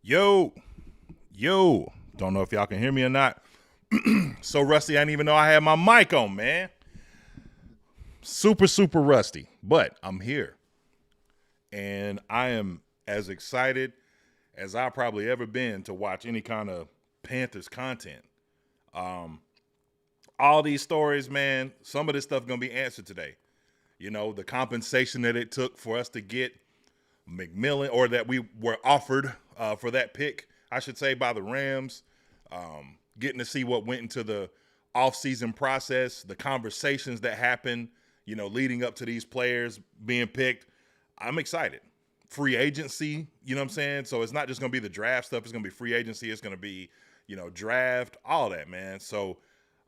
Yo, yo. Don't know if y'all can hear me or not. So rusty, I didn't even know I had my mic on, man. Super rusty. But I'm here. And I am as excited as I probably ever been to watch any kind of Panthers content. All these stories, man, some of this stuff gonna be answered today. You know, the compensation that it took for us to get McMillan, or that we were offered for that pick, I should say, by the Rams. Getting to see what went into the offseason process, the conversations that happened, leading up to these players being picked. I'm excited. Free agency, you know what I'm saying? So it's not just going to be the draft stuff. It's going to be free agency. It's going to be, draft, all that, man. So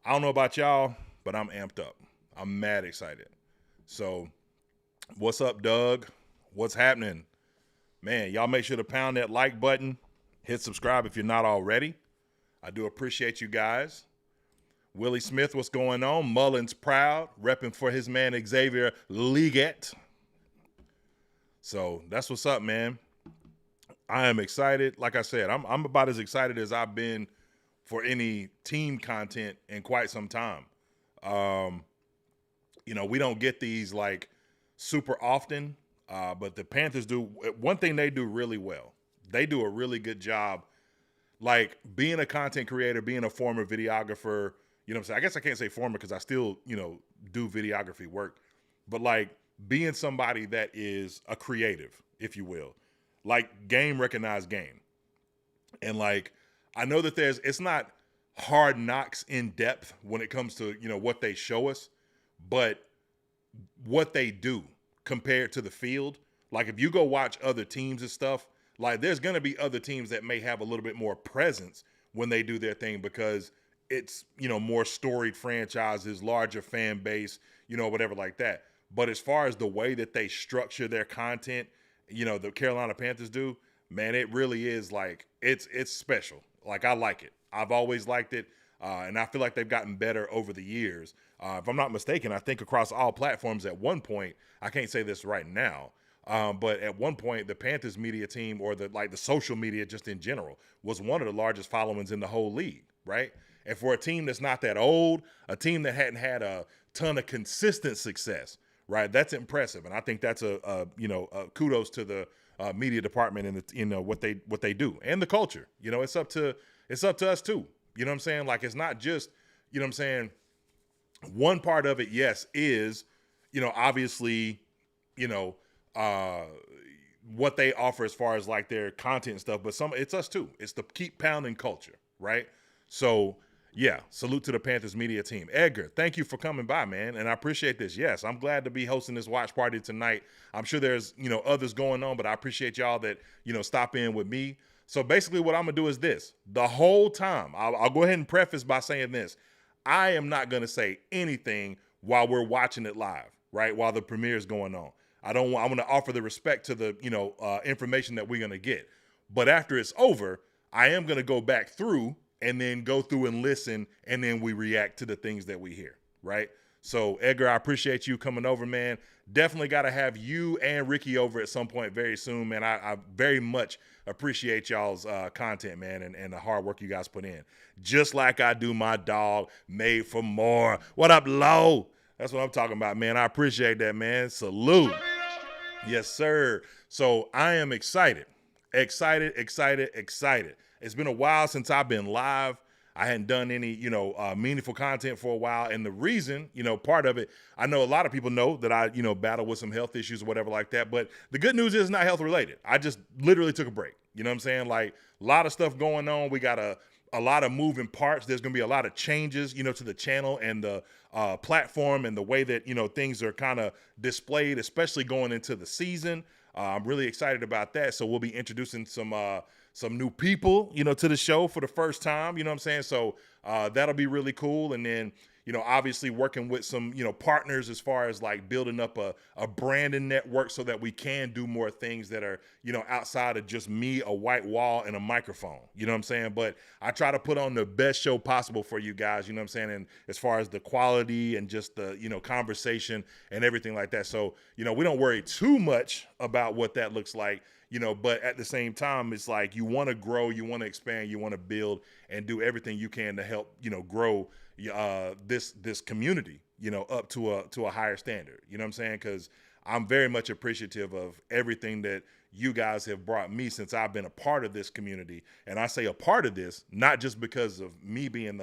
I don't know about y'all, but I'm amped up. I'm mad excited. So what's up, Doug? What's happening? Man, y'all make sure to pound that like button. Hit subscribe if you're not already. I do appreciate you guys. Willie Smith, what's going on? Mullins proud, repping for his man Xavier Leggett. So that's what's up, man. I am excited. Like I said, I'm about as excited as I've been for any team content in quite some time. We don't get these like super often, but the Panthers do. One thing they do really well. They do a really good job, like being a content creator, being a former videographer. You know what I'm saying? I guess I can't say former because I still, do videography work. But like being somebody that is a creative, if you will, like game recognized game. And like, I know that it's not hard knocks in depth when it comes to, what they show us, but what they do compared to the field. Like if you go watch other teams and stuff, like there's going to be other teams that may have a little bit more presence when they do their thing because it's, more storied franchises, larger fan base, whatever like that. But as far as the way that they structure their content, the Carolina Panthers do, man, it really is like it's special. Like I like it. I've always liked it. And I feel like they've gotten better over the years. If I'm not mistaken, I think across all platforms at one point, I can't say this right now, but at one point, the Panthers media team, or the social media just in general, was one of the largest followings in the whole league, right? And for a team that's not that old, a team that hadn't had a ton of consistent success, right? That's impressive, and I think that's a kudos to the media department and what they do and the culture. It's up to us too. You know what I'm saying? Like it's not just, you know what I'm saying? One part of it, yes, is, obviously, you know, uh, what they offer as far as like their content and stuff, but it's us too. It's the keep pounding culture, right? So yeah, salute to the Panthers media team. Edgar, thank you for coming by, man, and I appreciate this. Yes, I'm glad to be hosting this watch party tonight. I'm sure there's others going on, but I appreciate y'all that stop in with me. So basically, what I'm gonna do is this: the whole time, I'll go ahead and preface by saying this: I am not gonna say anything while we're watching it live, right? While the premiere is going on. I want to offer the respect to the information that we're gonna get. But after it's over, I am gonna go back through and then go through and listen, and then we react to the things that we hear, right? So Edgar, I appreciate you coming over, man. Definitely got to have you and Ricky over at some point very soon, man. I very much appreciate y'all's content, man, and the hard work you guys put in. Just like I do my dog, Made for More. What up, Low? That's what I'm talking about, man. I appreciate that, man. Salute. Yes, sir. So I am excited. Excited. It's been a while since I've been live. I hadn't done any, meaningful content for a while. And the reason, part of it, I know a lot of people know that I, battle with some health issues or whatever like that. But the good news is it's not health related. I just literally took a break. You know what I'm saying? Like a lot of stuff going on. We got a lot of moving parts. There's going to be a lot of changes, to the channel and the platform and the way that, things are kind of displayed, especially going into the season. I'm really excited about that. So we'll be introducing some new people, to the show for the first time. You know what I'm saying? So that'll be really cool. And then, obviously working with some, partners as far as like building up a branding network so that we can do more things that are, outside of just me, a white wall, and a microphone. You know what I'm saying? But I try to put on the best show possible for you guys, you know what I'm saying? And as far as the quality and just the, conversation and everything like that. So, we don't worry too much about what that looks like. but at the same time, it's like you want to grow, you want to expand, you want to build and do everything you can to help, grow this community, up to a higher standard. You know what I'm saying? Because I'm very much appreciative of everything that you guys have brought me since I've been a part of this community. And I say a part of this, not just because of me being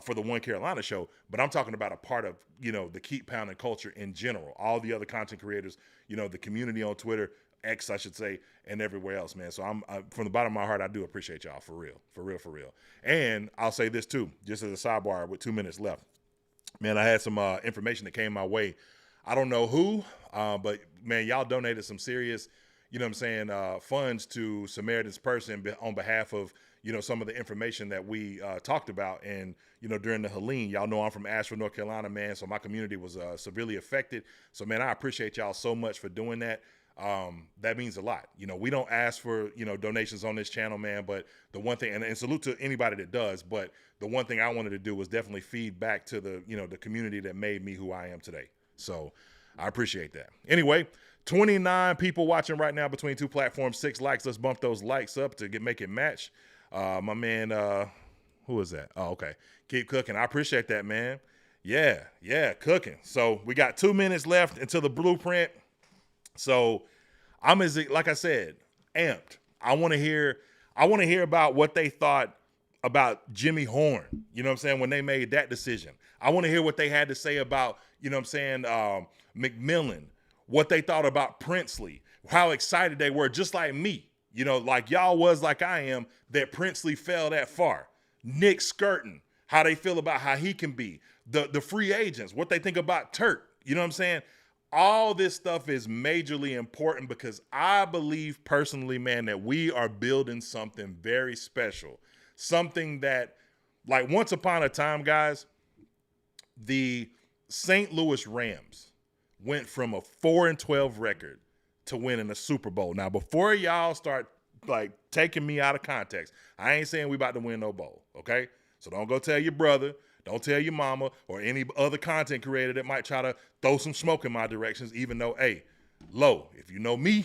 for the One Carolina show, but I'm talking about a part of, the Keep Pounding culture in general. All the other content creators, the community on Twitter, X, I should say, and everywhere else, man. So from the bottom of my heart, I do appreciate y'all for real, for real, for real. And I'll say this too, just as a sidebar with 2 minutes left, man, I had some information that came my way. I don't know who, but man, y'all donated some serious, funds to Samaritan's Purse on behalf of, some of the information that we talked about. And, during the Helene, y'all know I'm from Asheville, North Carolina, man. So my community was severely affected. So, man, I appreciate y'all so much for doing that. That means a lot. We don't ask for, donations on this channel, man, but the one thing, and salute to anybody that does, but the one thing I wanted to do was definitely feed back to the, the community that made me who I am today. So I appreciate that. Anyway, 29 people watching right now between two platforms, 6 likes. Let's bump those likes up to make it match. My man, who is that? Oh, okay. Keep cooking. I appreciate that, man. Yeah, cooking. So we got 2 minutes left until the blueprint. So I'm like I said, amped. I want to hear about what they thought about Jimmy Horn. You know what I'm saying? When they made that decision, I want to hear what they had to say about, McMillan, what they thought about Princely, how excited they were, just like me, like y'all was, like I am, that Princely fell that far. Nick Skirton, how they feel about how he can be, the free agents, what they think about Turk. You know what I'm saying? All this stuff is majorly important because I believe personally, man, that we are building something very special. Something that, like, once upon a time, guys, the St. Louis Rams went from a 4-12 record to winning a Super Bowl. Now, before y'all start, like, taking me out of context, I ain't saying we about to win no bowl, okay? So don't go tell your brother, don't tell your mama or any other content creator that might try to throw some smoke in my directions, even though, hey, low, if you know me,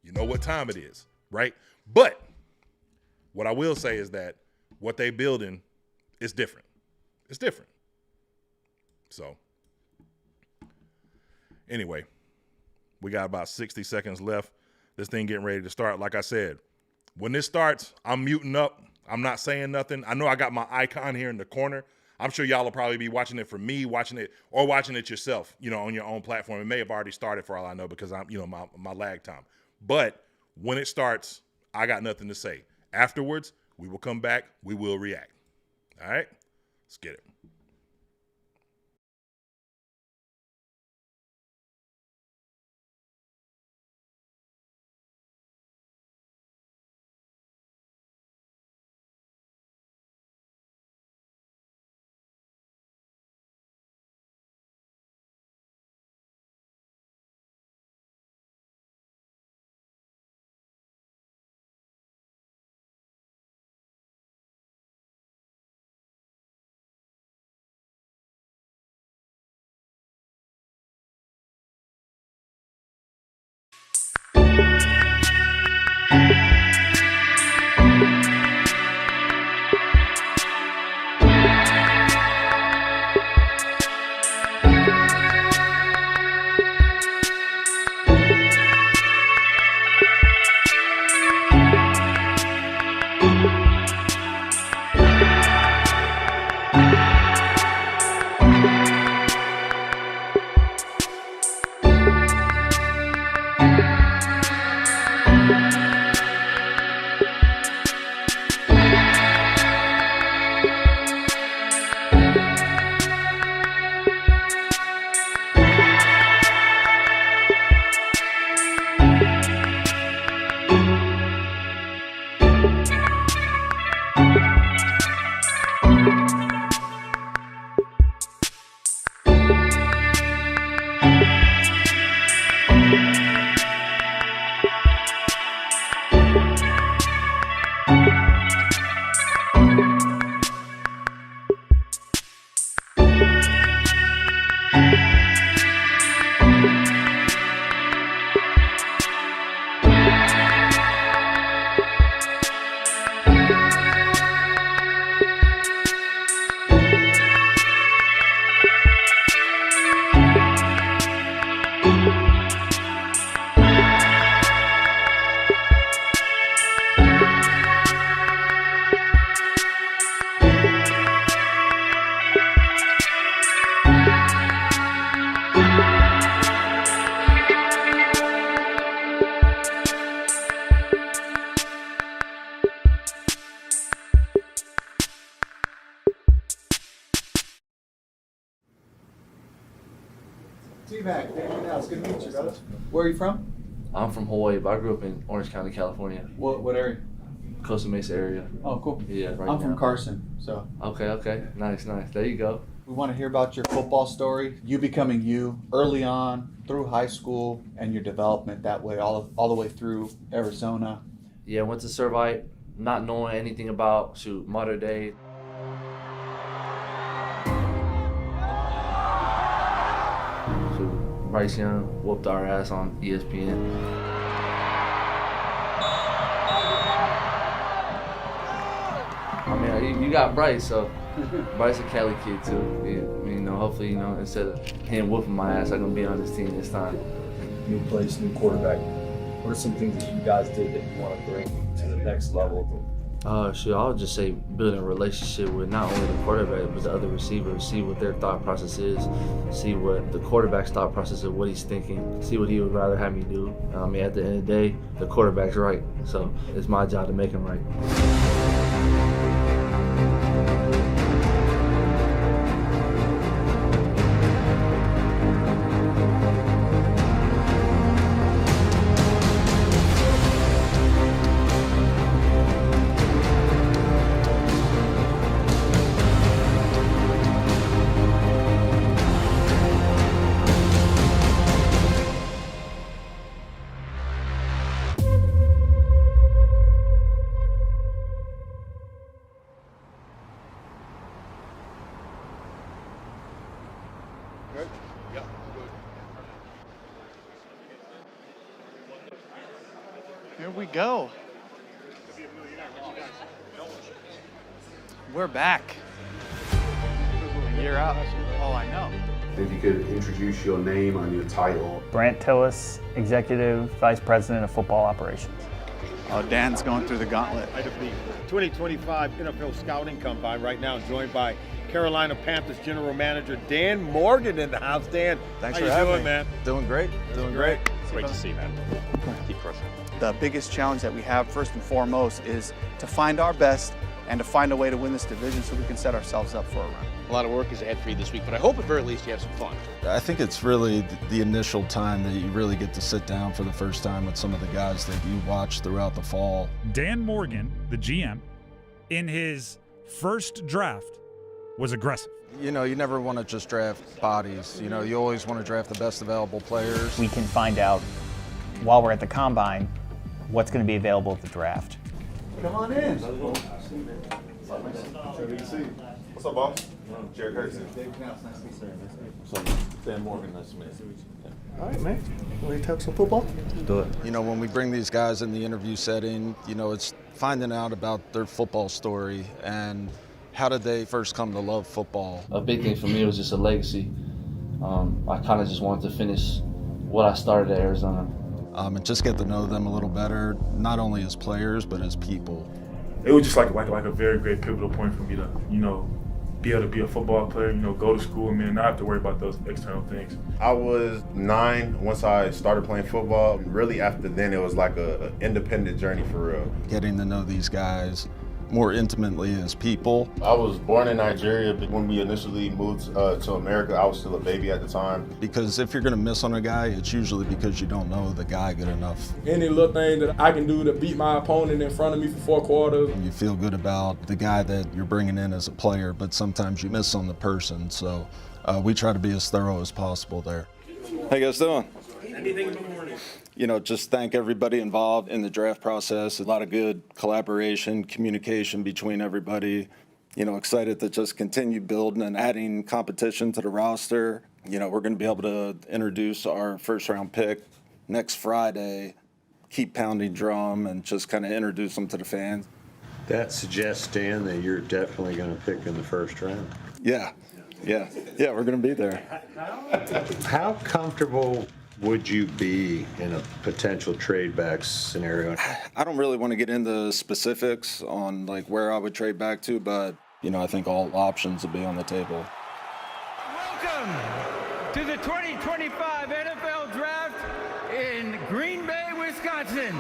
you know what time it is, right? But what I will say is that what they building is different. It's different. So anyway, we got about 60 seconds left. This thing getting ready to start. Like I said, when this starts, I'm muting up. I'm not saying nothing. I know I got my icon here in the corner. I'm sure y'all will probably be watching it from me, watching it yourself, on your own platform. It may have already started for all I know because I'm, my lag time. But when it starts, I got nothing to say. Afterwards, we will come back. We will react. All right? Let's get it. T-Mac, it's good to meet you, brother. Where are you from? I'm from Hawaii, but I grew up in Orange County, California. What area? Costa Mesa area. Oh, cool. Yeah, right I'm from now. Carson, so. Okay. Nice. There you go. We want to hear about your football story, you becoming you early on, through high school, and your development that way, all the way through Arizona. Yeah, went to Servite, not knowing anything about, modern day. Bryce Young whooped our ass on ESPN. I mean, you got Bryce, so Bryce a Cali kid too. Hopefully, instead of him whooping my ass, I'm gonna be on this team this time. New place, new quarterback. What are some things that you guys did that you want to bring to the next level? I would just say building a relationship with not only the quarterback, but the other receivers, see what their thought process is, see what the quarterback's thought process is, what he's thinking, see what he would rather have me do. At the end of the day, the quarterback's right, so it's my job to make him right. Here we go. We're back. A year out. Oh, I know. If you could introduce your name and your title. Brant Tillis, Executive Vice President of Football Operations. Oh, Dan's going through the gauntlet. Of the 2025 NFL Scouting Combine right now, joined by Carolina Panthers General Manager Dan Morgan in the house. Dan, Thanks how for you having doing, me. man? Doing great. Great to see you, man. Keep crushing. The biggest challenge that we have, first and foremost, is to find our best and to find a way to win this division so we can set ourselves up for a run. A lot of work is ahead for you this week, but I hope at very least you have some fun. I think it's really the initial time that you really get to sit down for the first time with some of the guys that you watch throughout the fall. Dan Morgan, the GM, in his first draft was aggressive. You never want to just draft bodies. You always want to draft the best available players. We can find out while we're at the combine what's going to be available at the draft. Come on in. What's up, boss? Jared Curtis. Dan Morgan, nice to meet you. All right, man. Want to talk some football? Let's do it. When we bring these guys in the interview setting, it's finding out about their football story and how did they first come to love football. A big thing for me was just a legacy. I kind of just wanted to finish what I started at Arizona. And just get to know them a little better, not only as players, but as people. It was just like a very great pivotal point for me to, be able to be a football player, go to school and not have to worry about those external things. I was 9 once I started playing football. Really after then, it was like a independent journey for real. Getting to know these guys more intimately as people. I was born in Nigeria, but when we initially moved to America, I was still a baby at the time. Because if you're going to miss on a guy, it's usually because you don't know the guy good enough. Any little thing that I can do to beat my opponent in front of me for 4 quarters. You feel good about the guy that you're bringing in as a player, but sometimes you miss on the person. So we try to be as thorough as possible there. How you guys doing? Anything in the morning. Just thank everybody involved in the draft process. A lot of good collaboration, communication between everybody. Excited to just continue building and adding competition to the roster. We're going to be able to introduce our first-round pick next Friday, keep pounding drum, and just kind of introduce them to the fans. That suggests, Dan, that you're definitely going to pick in the first round. Yeah, we're going to be there. How comfortable would you be in a potential trade back scenario? I don't really want to get into specifics on where I would trade back to, but I think all options will be on the table. Welcome to the 2025 NFL Draft in Green Bay, Wisconsin.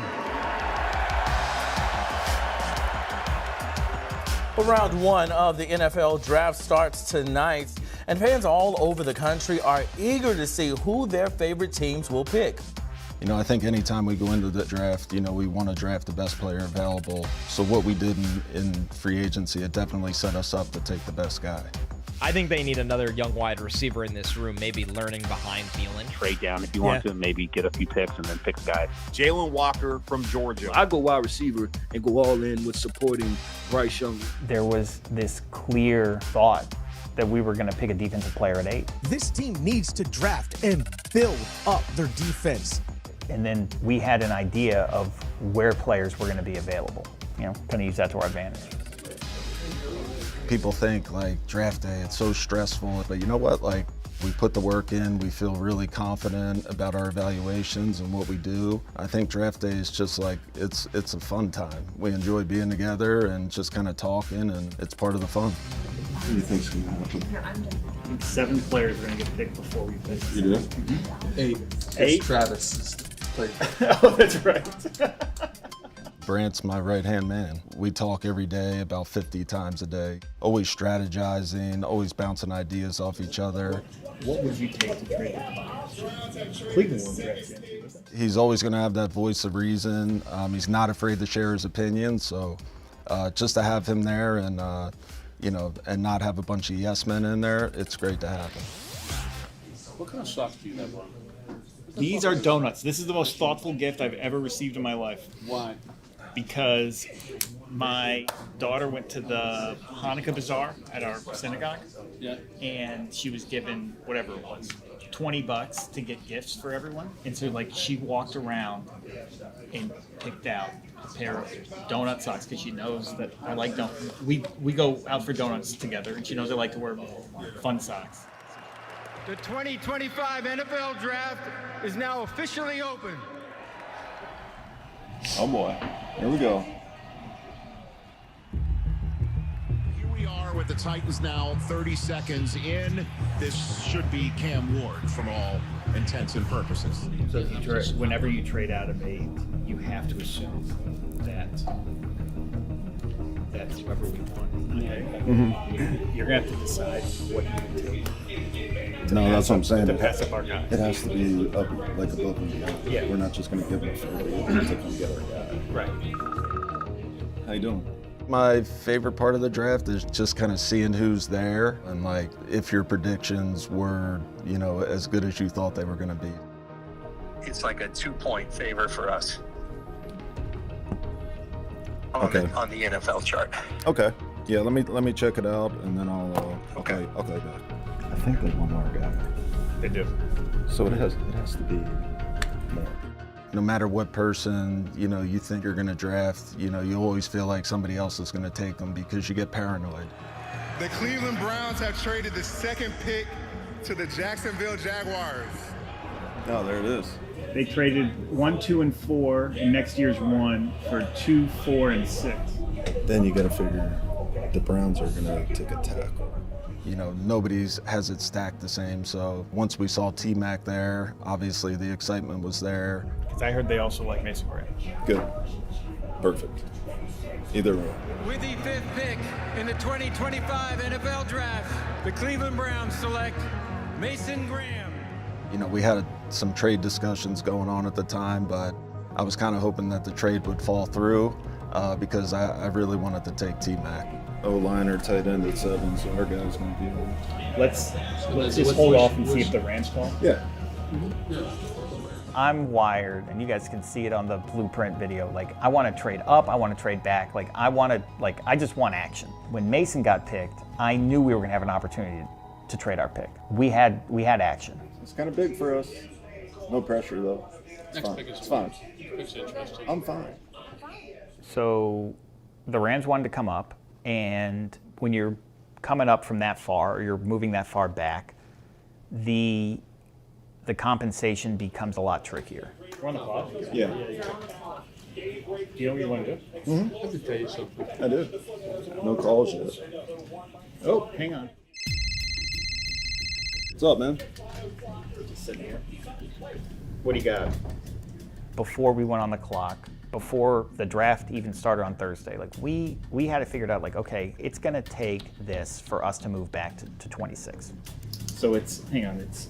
Well, round 1 of the NFL Draft starts tonight. and fans all over the country are eager to see who their favorite teams will pick. You know, I think anytime we go into the draft, you know, we want to draft the best player available. So what we did in free agency, it definitely set us up to take the best guy. I think they need another young wide receiver in this room, maybe learning behind Thielen. Trade down if you want to, maybe get a few picks and then pick a guy. Jalen Walker from Georgia. I go wide receiver and go all in with supporting Bryce Young. There was this clear thought that we were going to pick a defensive player at 8. This team needs to draft and build up their defense. And then we had an idea of where players were going to be available. You know, kind of use that to our advantage. People think like draft day, it's so stressful, but you know what? Like we put the work in, we feel really confident about our evaluations and what we do. I think draft day is just like, it's a fun time. We enjoy being together and just kind of talking, and it's part of the fun. What do you think's going to happen? I think 7 players are going to get picked before we pick. You do? Mm-hmm. 8. 8? Travis. Oh, that's right. Brant's my right-hand man. We talk every day, about 50 times a day. Always strategizing, always bouncing ideas off each other. What would you take to trade Cleveland won't draft him. He's always going to have that voice of reason. He's not afraid to share his opinion, so just to have him there and, you know, and not have a bunch of yes men in there, it's great to have him. What kind of socks do you have on? These are donuts. This is the most thoughtful gift I've ever received in my life. Why? Because my daughter went to the Hanukkah bazaar at our synagogue, and she was given whatever it was, $20 to get gifts for everyone. And so like she walked around and picked out a pair of donut socks because she knows that I like donuts. We go out for donuts together, and she knows I like to wear fun socks. The 2025 NFL Draft is now officially open. Oh boy, here we go. Here we are with the Titans now 30 seconds in. This should be Cam Ward from all intents and purposes. So if you whenever you trade out of 8, you have to assume that that's whoever we want. Okay? Mm-hmm. You're gonna have to decide what you take. No, that's what I'm saying. To pass up our guy. It has to be up, like above and beyond. Yeah. We're not just going to give them 30. We're going to come get our guy. Right. How you doing? My favorite part of the draft is just kind of seeing who's there and like if your predictions were, you know, as good as you thought they were going to be. It's like a 2-point favor for us on, Okay. on the NFL chart. Okay. Yeah, let me check it out and then I'll okay back. I think they want our guy. They do. So it has to be more. No matter what person, you know, you think you're going to draft, you know, you always feel like somebody else is going to take them because you get paranoid. The Cleveland Browns have traded the 2nd pick to the Jacksonville Jaguars. Oh, there it is. They traded 1, 2, and 4, and next year's 1 for 2, 4, and 6. Then you got to figure the Browns are going to take a tackle. You know, nobody's has it stacked the same. So once we saw T-Mac there, obviously the excitement was there. Because I heard they also like Mason Graham. Good. Perfect. Either way. With the 5th pick in the 2025 NFL Draft, the Cleveland Browns select Mason Graham. You know, we had some trade discussions going on at the time, but I was kind of hoping that the trade would fall through because I really wanted to take T-Mac. O-line or tight end at 7, so our guy's going to be on. Let's just hold off and see if the Rams call. Yeah. I'm wired, and you guys can see it on the blueprint video. Like, I want to trade up, I want to trade back. Like, I just want action. When Mason got picked, I knew we were going to have an opportunity to trade our pick. We had action. It's kind of big for us. No pressure, though. It's fine. I'm fine. So the Rams wanted to come up, and when you're coming up from that far, or you're moving that far back, the compensation becomes a lot trickier. We're on the clock? Yeah. Do you know what you want to do? Mm-hmm. I have to tell you something. I do. No calls yet. Oh, hang on. What's up, man? Just sitting here. What do you got? Before we went on the clock, before the draft even started on Thursday. Like we had it figured out, like, okay, it's gonna take this for us to move back to 26. So it's, hang on, it's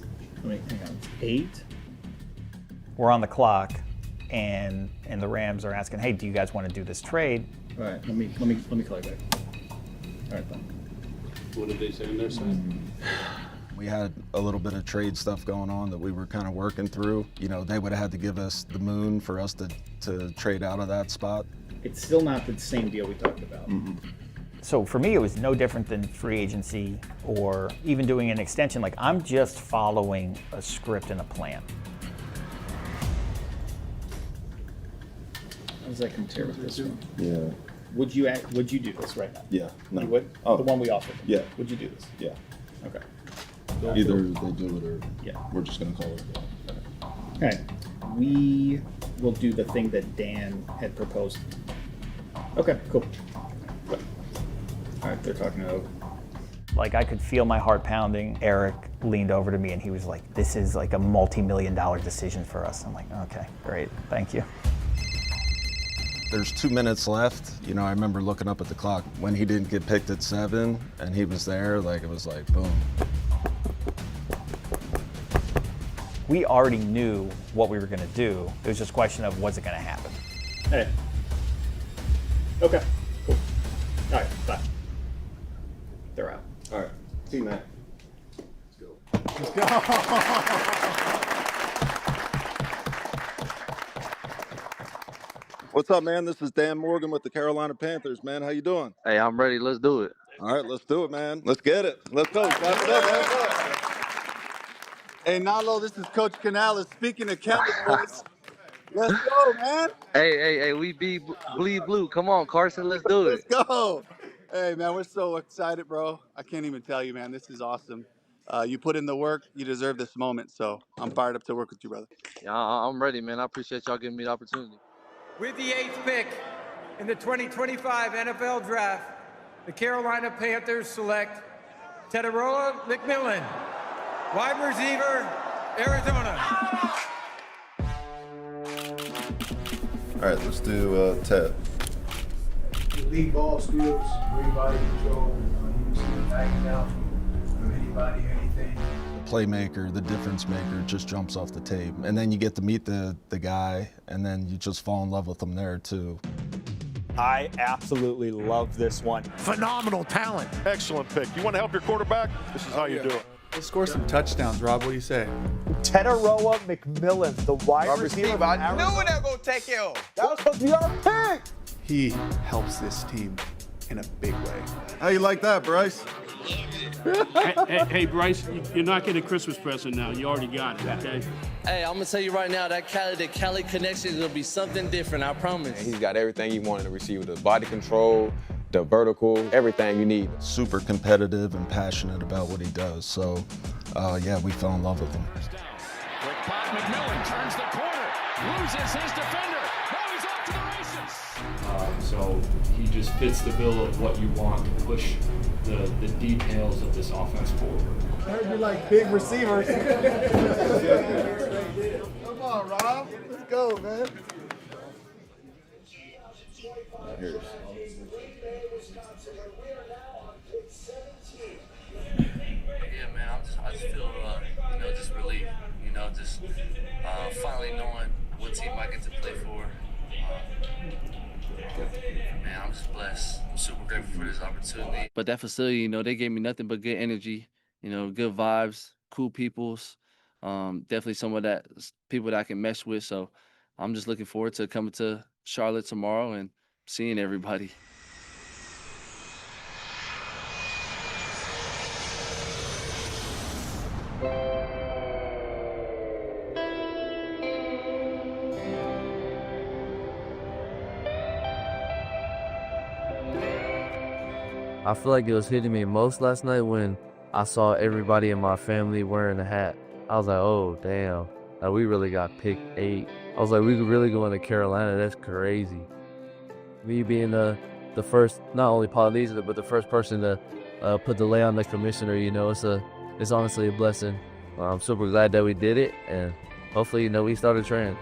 8? We're on the clock, and the Rams are asking, hey, do you guys want to do this trade? All right, let me call you back. All right, then. What did they say on their side? We had a little bit of trade stuff going on that we were kind of working through. You know, they would have had to give us the moon for us to trade out of that spot. It's still not the same deal we talked about. So for me, it was no different than free agency or even doing an extension. Like, I'm just following a script and a plan. How does that compare with this one? Yeah. Would you do this right now? Yeah. No. You would? Oh. The one we offered? Yeah. Would you do this? Yeah. Okay. Either they do it or Yeah. we're just gonna call it. All right. We will do the thing that Dan had proposed. Okay, cool. All right, they're talking it over. Like, I could feel my heart pounding. Eric leaned over to me and he was like, this is like a multi-million-dollar decision for us. I'm like, okay, great, thank you. There's 2 minutes left. You know, I remember looking up at the clock when he didn't get picked at 7 and he was there, like, it was like, boom. We already knew what we were gonna do. It was just a question of, was it gonna happen? Hey. Okay, cool. All right, bye. They're out. All right. See you, man. Let's go. What's up, man? This is Dan Morgan with the Carolina Panthers, man. How you doing? Hey, I'm ready. Let's do it. All right, let's do it, man. Let's get it. Let's go. Clap it up, man. Hey, Nalo, this is Coach Canales speaking to Cowboys. Let's go, man. Hey, we bleed blue. Come on, Carson, let's do it. Let's go. Hey, man, we're so excited, bro. I can't even tell you, man. This is awesome. You put in the work. You deserve this moment. So I'm fired up to work with you, brother. Yeah, I'm ready, man. I appreciate y'all giving me the opportunity. With the 8th pick in the 2025 NFL Draft, the Carolina Panthers select Teteroa McMillan, wide receiver, Arizona. All right, let's do Ted. Elite ball skills, great body control. You see him backing out from anybody, anything. The playmaker, the difference maker just jumps off the tape. And then you get to meet the guy, and then you just fall in love with him there too. I absolutely love this one. Phenomenal talent. Excellent pick. You want to help your quarterback? This is how you do it. Let's score some touchdowns, Rob. What do you say? Teteroa McMillan, the wide receiver. I knew they were going to take you. That was supposed to be our pick. He helps this team in a big way. How you like that, Bryce? Hey, Bryce, you're not getting a Christmas present now. You already got it, okay? Hey, I'm going to tell you right now, the Cali connection is going to be something different, I promise. He's got everything you want in a receiver, the body control, the vertical, everything you need. Super competitive and passionate about what he does. So, yeah, we fell in love with him. Quick pop, McMillan turns the corner, loses his defender. Now he's off to the races. So he just fits the bill of what you want to push the details of this offense forward. I heard you like big receivers. Come on, Rob. Let's go, man. Here's. Yeah, man, I just feel, just relief. Just finally knowing what team I get to play for. Man, I'm just blessed. I'm super grateful for this opportunity. But that facility, they gave me nothing but good energy, good vibes, cool peoples. Definitely some of that people that I can mesh with. So I'm just looking forward to coming to Charlotte tomorrow and seeing everybody. I feel like it was hitting me most last night when I saw everybody in my family wearing a hat. I was like, oh, damn. Like, we really got picked 8. I was like, we could really go into Carolina. That's crazy. Me being the first, not only Polynesian, but the first person to put the lay on the commissioner, it's honestly a blessing. I'm super glad that we did it, and hopefully, we start a trend.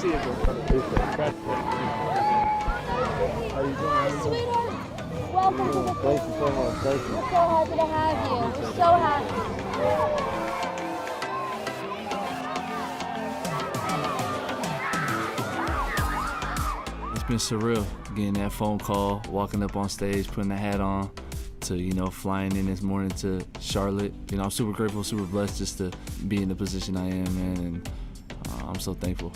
see you, bro. Appreciate it. How you doing? Sweetheart, welcome to the Thank you so much. Thank you. We're so happy to have you. We're so happy. It's been surreal getting that phone call, walking up on stage, putting the hat on, to, you know, flying in this morning to Charlotte. You know, I'm super grateful, super blessed just to be in the position I am, man, and I'm so thankful.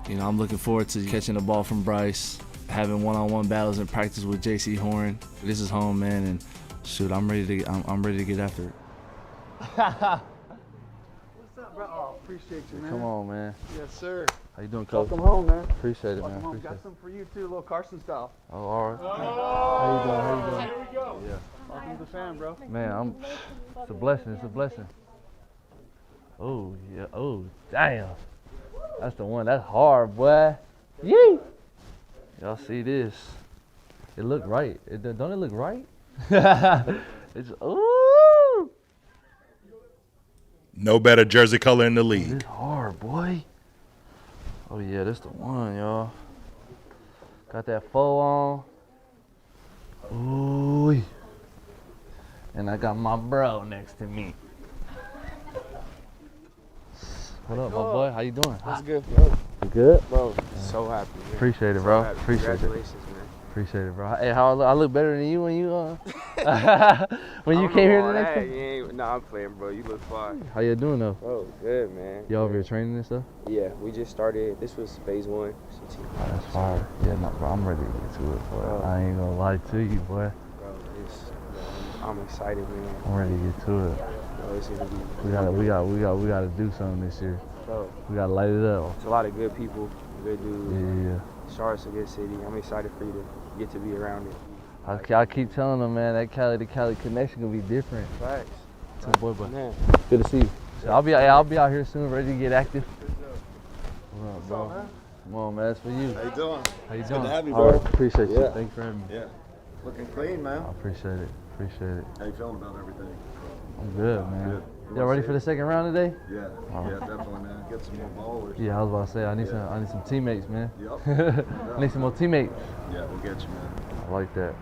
You know, I'm looking forward to catching the ball from Bryce, having one-on-one battles in practice with JC Horn. This is home, man, and shoot, I'm ready to get after it. What's up, bro? Oh, appreciate you, man. Come on, man. Yes, sir. How you doing, Coach? Welcome home, man. Appreciate it, Welcome man. home. Appreciate Got it. some for you too, a little Carson style. Oh, all right. How you doing? How you doing? Here we go. Yeah. Welcome to the fam, bro. Man, it's a blessing. It's a blessing. Oh, yeah. Oh, damn. That's the one. That's hard, boy. Yee! Y'all see this? It look right. Don't it look right? It's, ooh! No better jersey color in the league. It's hard, boy. Oh, yeah, that's the one, y'all. Got that faux on. Ooh. And I got my bro next to me. What up, my boy? How you doing? That's good, bro. You good? Bro, so happy, man. Appreciate it, So bro. happy. Appreciate it. Congratulations, man. Appreciate it, bro. Hey, how I look better than you when you when you I don't came know here all the next that. time? You ain't, nah, I'm playing, bro. You look fine. How you doing though? Bro, good, man. You over here training and stuff? Yeah, we just started. This was phase 1. Oh, that's fire. Yeah, no, bro, I'm ready to get to it, boy. I ain't gonna lie to you, boy. Bro, I'm excited, man. I'm ready to get to it. Bro, it's gonna be. We gotta do something this year. Bro, we gotta light it up. it's a lot of good people, good dudes. Yeah. Charlotte's a good city. I'm excited for you to get to be around it. I keep telling them, man, that Cali to Cali connection gonna be different. Facts. So, boy. Man. Good to see you. So I'll be out here soon, ready to get active. What up, bro? Come on, man. That's for you. How you doing? How you It's doing? good to have you, All bro. right, appreciate you. Yeah. Thanks for having me. Yeah. Looking clean, man. I appreciate it. Appreciate it. How you feeling about everything? I'm good, man. Good. Y'all ready for the second round today? Yeah. All right. Yeah, definitely, man. Get some more ballers. Yeah, I was about to say I need some teammates, man. Yep. I need some more teammates. Yeah, we'll get you, man. I like that.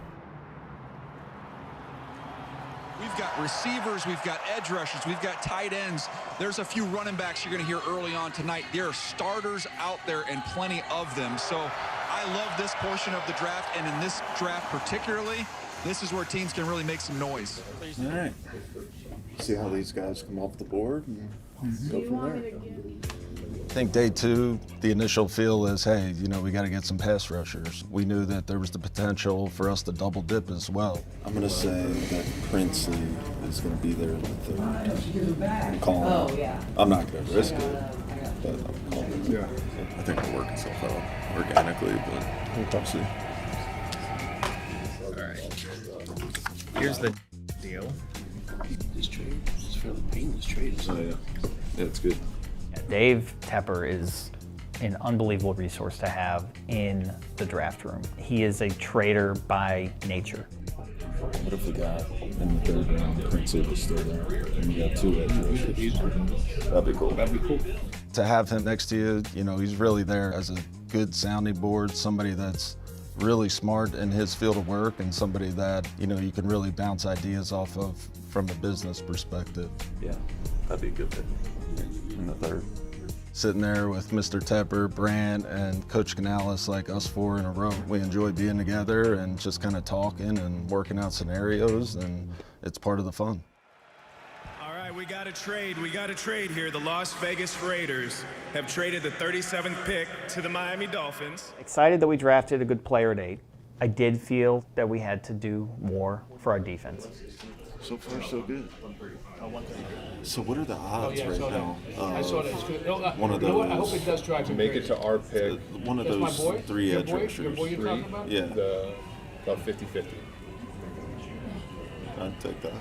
We've got receivers, we've got edge rushers, we've got tight ends. There's a few running backs you're going to hear early on tonight. There are starters out there and plenty of them. So I love this portion of the draft, and in this draft particularly, this is where teams can really make some noise. All right. See how these guys come off the board and go from there. I think day 2, the initial feel is, hey, you know, we got to get some pass rushers. We knew that there was the potential for us to double dip as well. I'm going to say that Princely is going to be there in the third. I'm calling Oh, it. yeah. I'm not going to risk it, but I'm calling it. Yeah. I think it'll work itself out organically, but we'll see. All right. Here's the deal. This trade is fairly painless trade. Oh, yeah. Yeah, it's good. Dave Tepper is an unbelievable resource to have in the draft room. He is a trader by nature. What if we got in the third round, Princely was still there, and we got 2 edge rushers? That'd be cool. That'd be cool. To have him next to you, you know, he's really there as a good sounding board, somebody that's really smart in his field of work, and somebody that, you know, you can really bounce ideas off of from a business perspective. Yeah, that'd be a good fit in the third. Sitting there with Mr. Tepper, Brandt, and Coach Canales, like us 4 in a row. We enjoy being together and just kind of talking and working out scenarios, and it's part of the fun. All right, we got a trade. We got a trade here. The Las Vegas Raiders have traded the 37th pick to the Miami Dolphins. Excited that we drafted a good player at 8. I did feel that we had to do more for our defense. So far, so good. So what are the odds right now? I saw that. One of You know what? I those. hope it does drive him Make it crazy. to our pick. One of That's my those boy? 3 Your edge boy? Your rushers. boy you're talking about? Yeah. About 50-50. I'd take that.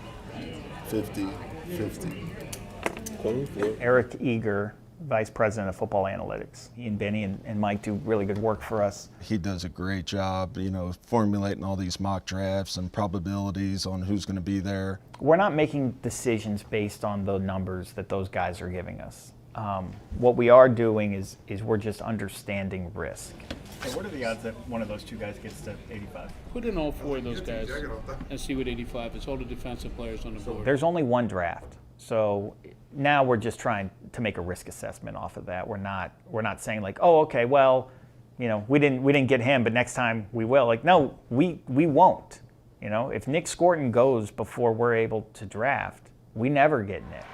50-50. Eric Eager vice president of football analytics. He and Benny and Mike do really good work for us. He does a great job, formulating all these mock drafts and probabilities on who's going to be there. We're not making decisions based on the numbers that those guys are giving us. What we are doing is we're just understanding risk. So what are the odds that one of those two guys gets to 85? Put in all four of those guys and see what 85 is. All the defensive players on the board. There's only one draft, so now we're just trying to make a risk assessment off of that. We're not saying like, oh, okay, well, we didn't get him, but next time we will. Like, no, we won't. If Nick Scorton goes before we're able to draft, we never get Nick.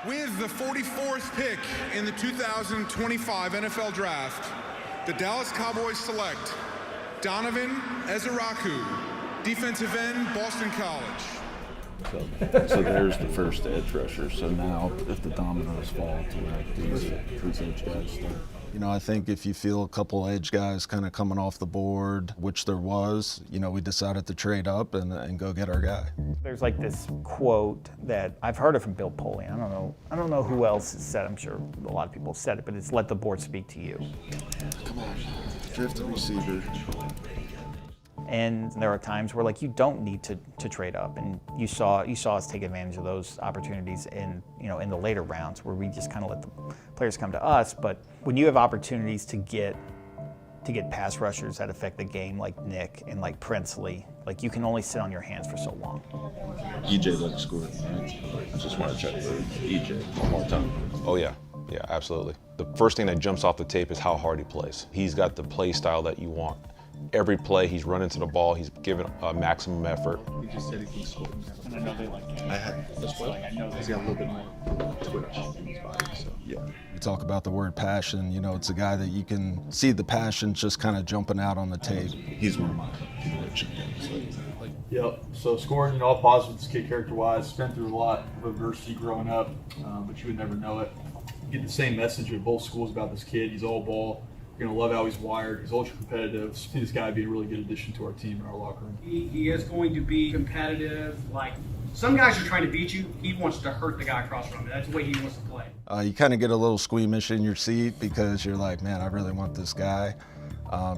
With the 44th pick in the 2025 NFL Draft, the Dallas Cowboys select Donovan Ezeraku, defensive end, Boston College. So there's the first edge rusher. So now, if the dominoes fall to where these edge guys start. I think if you feel a couple edge guys kind of coming off the board, which there was, we decided to trade up and go get our guy. There's like this quote that I've heard it from Bill Polian. I don't know who else has said it. I'm sure a lot of people have said it, but it's let the board speak to you. Come on, drift the receiver. And there are times where you don't need to trade up, and you saw us take advantage of those opportunities in the later rounds where we just kind of let the players come to us. But when you have opportunities to get pass rushers that affect the game like Nick and like Princely, you can only sit on your hands for so long. EJ looks scored, right? I just want to check with EJ one more time. Oh yeah, absolutely. The first thing that jumps off the tape is how hard he plays. He's got the play style that you want. Every play, he's running to the ball. He's given a maximum effort. He just said he can score. And I know they like him. I had this way. I know he's got a little bit more twitch in his body. So yeah. We talk about the word passion. It's a guy that you can see the passion just kind of jumping out on the tape. He's one of my conviction games. Yep. So scoring all positive this kid character-wise. Been through a lot of adversity growing up, but you would never know it. You get the same message at both schools about this kid. He's all ball. You're going to love how he's wired. He's ultra competitive. See this guy be a really good addition to our team and our locker room. He is going to be competitive. Some guys are trying to beat you. He wants to hurt the guy across from him. That's the way he wants to play. You kind of get a little squeamish in your seat because you're like, man, I really want this guy.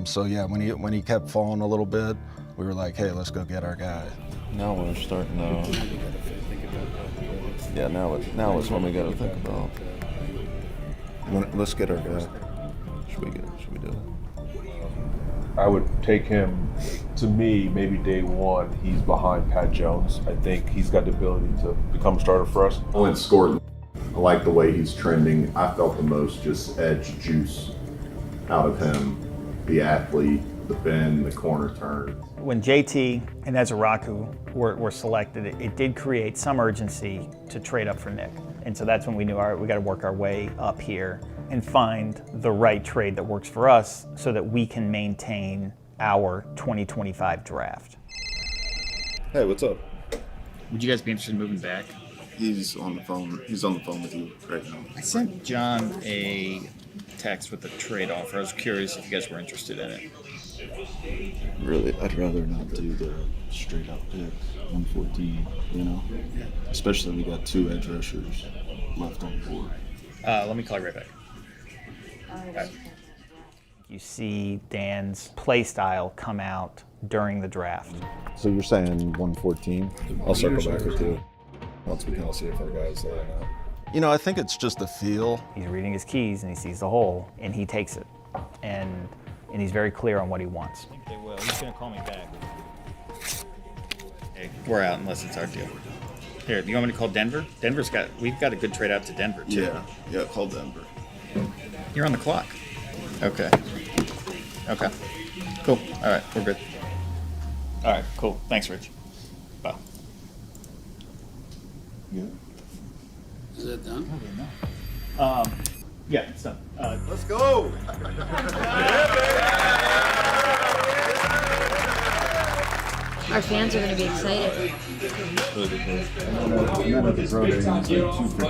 So yeah, when he kept falling a little bit, we were like, hey, let's go get our guy. Now we're starting to. Yeah, now it's when we got to think about. Let's get our guy. Should we do it? I would take him, to me, maybe day one, he's behind Pat Jones. I think he's got the ability to become a starter for us. Owen Scorton, I like the way he's trending. I felt the most just edge juice out of him. The athlete, the bend, the corner turn. When JT and Ezeraku were selected, it did create some urgency to trade up for Nick. And so that's when we knew, all right, we got to work our way up here and find the right trade that works for us so that we can maintain our 2025 draft. Hey, what's up? Would you guys be interested in moving back? He's on the phone. He's on the phone with you right now. I sent John a text with a trade offer. I was curious if you guys were interested in it. Really, I'd rather not do the straight up pick, 114, Especially we got two edge rushers left on the board. Let me call you right back. Right. You see Dan's play style come out during the draft. So you're saying 114? I'll circle back with you once we kind of see if our guys there or not. I think it's just a feel. He's reading his keys and he sees the hole and he takes it. And he's very clear on what he wants. I think they will. He's going to call me back. Hey, we're out unless it's our deal. Here, do you want me to call Denver? We've got a good trade out to Denver, too. Yeah, call Denver. You're on the clock. Okay. Cool. All right, we're good. All right, cool. Thanks, Rich. Bye. Yeah. Is that done? Yeah, it's done. Let's go! Our fans are going to be excited.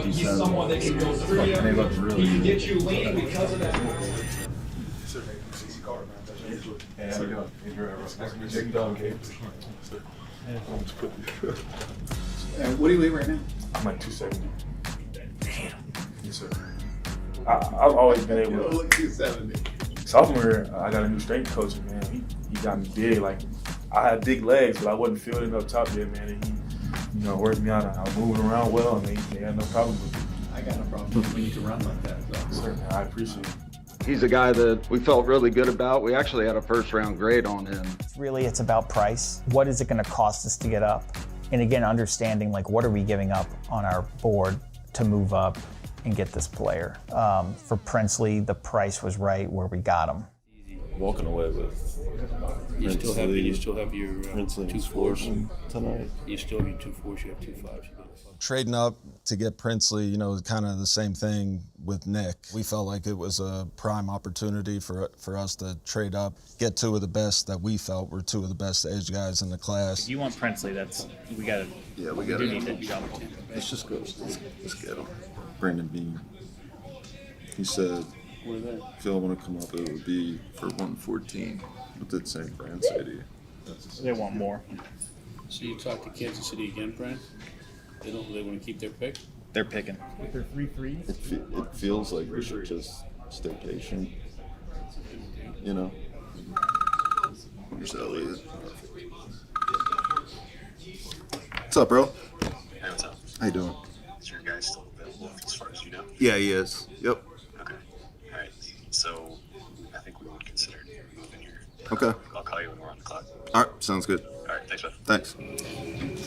He's someone that can go through you. He can get you lean because of that. Hey, how you doing? Nice to meet you, Gabe. What do you weigh right now? I'm at 270. Yes, sir. I've always been able to. Sophomore year, I got a new strength coach, and man, he got me big. Like, I had big legs, but I wasn't fielding up top there, man. And he, worked me out. I was moving around well, and they had no problem with it. I got no problem when you can run like that. So. Sure, man, I appreciate it. He's a guy that we felt really good about. We actually had a first-round grade on him. Really, it's about price. What is it going to cost us to get up? And again, understanding like what are we giving up on our board to move up and get this player. For Princely, the price was right where we got him. Walking away with You still have your 2-4s tonight. You still have your 2-4s. You have 2-5s. Trading up to get Princely, kind of the same thing with Nick. We felt like it was a prime opportunity for us to trade up, get two of the best that we felt were two of the best edge guys in the class. If you want Princely, we got to. Yeah, we do need got to jump. Let's just go. Let's get him. Brandon Bean. He said, if y'all want to come up, it would be for 114. What did St. Fran say to you? They want more. So you talk to Kansas City again, Brent? They want to keep their pick? They're picking. With their 3-3s? It feels like we should just stay patient. Where's Elliot? What's up, bro? Hey, what's up? How you doing? Is your guy still available as far as you know? Yeah, he is. Yep. Okay. All right. So I think we would consider moving here. Okay. I'll call you when we're on the clock. All right, sounds good. All right. Thanks, bud. Thanks.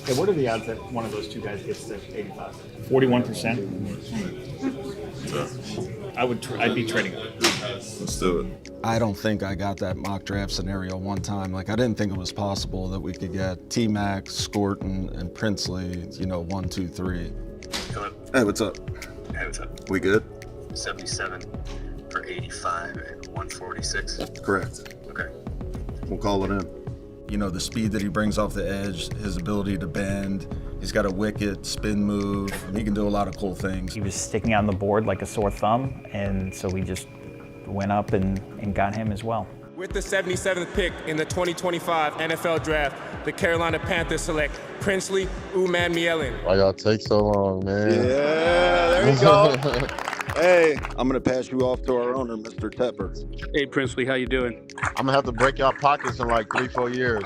Hey, what are the odds that one of those two guys gets to 85? 41%. I'd be trading him. Let's do it. I don't think I got that mock draft scenario one time. Like, I didn't think it was possible that we could get T-Mac, Scorton, and Princely, 1, 2, 3. Hello. Hey, what's up? Hey, what's up? We good? 77 for 85 and 146. Correct. Okay. We'll call it in. The speed that he brings off the edge, his ability to bend, he's got a wicked spin move. He can do a lot of cool things. He was sticking on the board like a sore thumb, and so we just went up and got him as well. With the 77th pick in the 2025 NFL Draft, the Carolina Panthers select Princely Umanmielen. Why y'all take so long, man? Yeah, there you go. Hey, I'm going to pass you off to our owner, Mr. Tepper. Hey, Princely, how you doing? I'm going to have to break y'all pockets in like 3-4 years.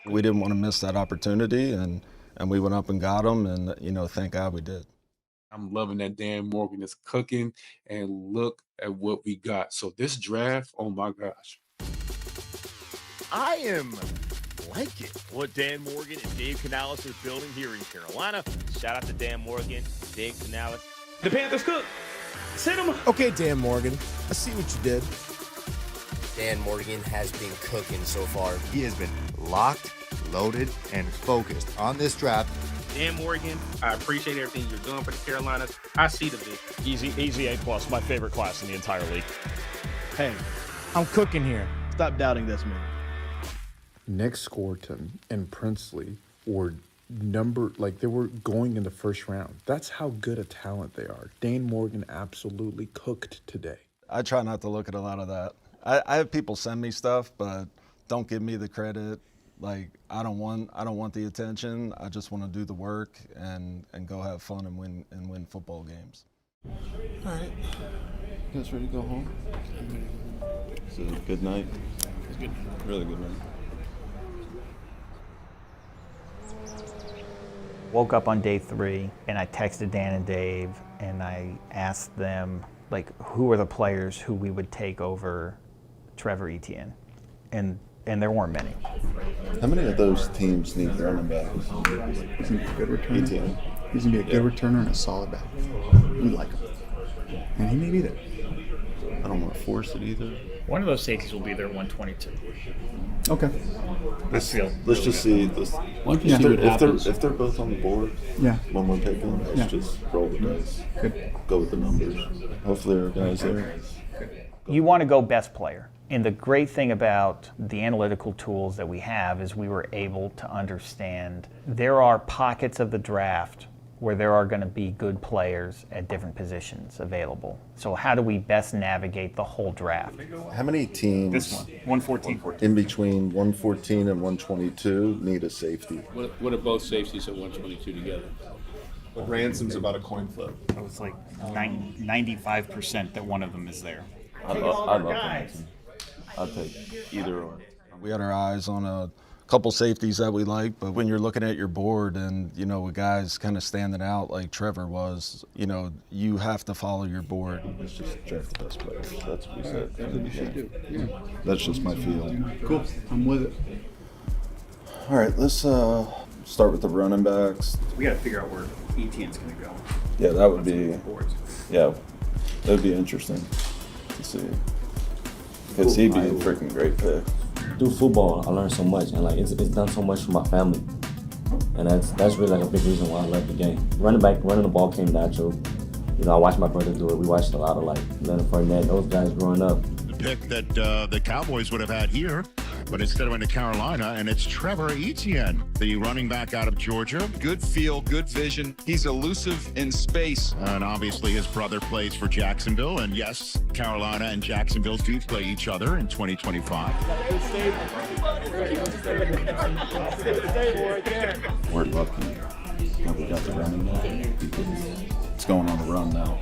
We didn't want to miss that opportunity, and we went up and got him, and, thank God we did. I'm loving that Dan Morgan is cooking, and look at what we got. So this draft, oh my gosh. I am liking what Dan Morgan and Dave Canales are building here in Carolina. Shout out to Dan Morgan, Dave Canales. The Panthers cook. Send him. Okay, Dan Morgan, I see what you did. Dan Morgan has been cooking so far. He has been locked, loaded, and focused on this draft. Dan Morgan, I appreciate everything you're doing for the Carolinas. I see the vision. Easy A+, my favorite class in the entire league. Hey, I'm cooking here. Stop doubting this man. Nick Scorton and Princely were they were going in the first round. That's how good a talent they are. Dan Morgan absolutely cooked today. I try not to look at a lot of that. I have people send me stuff, but don't give me the credit. Like, I don't want the attention. I just want to do the work and go have fun and win football games. All right. You guys ready to go home? It's a good night. It's good. Really good night. Woke up on day 3, and I texted Dan and Dave, and I asked them, who are the players who we would take over Trevor Etienne? And there weren't many. How many of those teams need running backs? He's going to be a good returner. Etienne. He's going to be a good returner and a solid back. We like him. And he may be there. I don't want to force it either. One of those safeties will be there 122. Okay. Let's just see this. If they're both on the board, when we're picking, let's just roll the dice. Good. Go with the numbers. Hopefully there are guys there. You want to go best player. And the great thing about the analytical tools that we have is we were able to understand there are pockets of the draft where there are going to be good players at different positions available. So how do we best navigate the whole draft? How many teams? This one, 114. In between 114 and 122 need a safety. What are both safeties at 122 together? Ransom's about a coin flip. It was like 95% that one of them is there. I love Ransom. I'll take either or. We had our eyes on a couple safeties that we like, but when you're looking at your board and, with guys kind of standing out like Trevor was, you have to follow your board. Let's just draft the best players. That's what we said. That's what you should do. Yeah. That's just my feeling. Cool. I'm with it. All right, let's start with the running backs. We got to figure out where Etienne's going to go. Yeah, that would be. Yeah, that would be interesting to see. Because he'd be a freaking great pick. Through football, I learned so much, and it's done so much for my family, and that's really like a big reason why I love the game. Running the ball came natural. I watched my brother do it. We watched a lot of Leonard Fournette, those guys growing up. The pick that the Cowboys would have had here, but instead went to Carolina, and it's Trevor Etienne, the running back out of Georgia. Good feel, good vision. He's elusive in space. And obviously his brother plays for Jacksonville, and yes, Carolina and Jacksonville do play each other in 2025. We're lucky that we got the running back because it's going on the run now.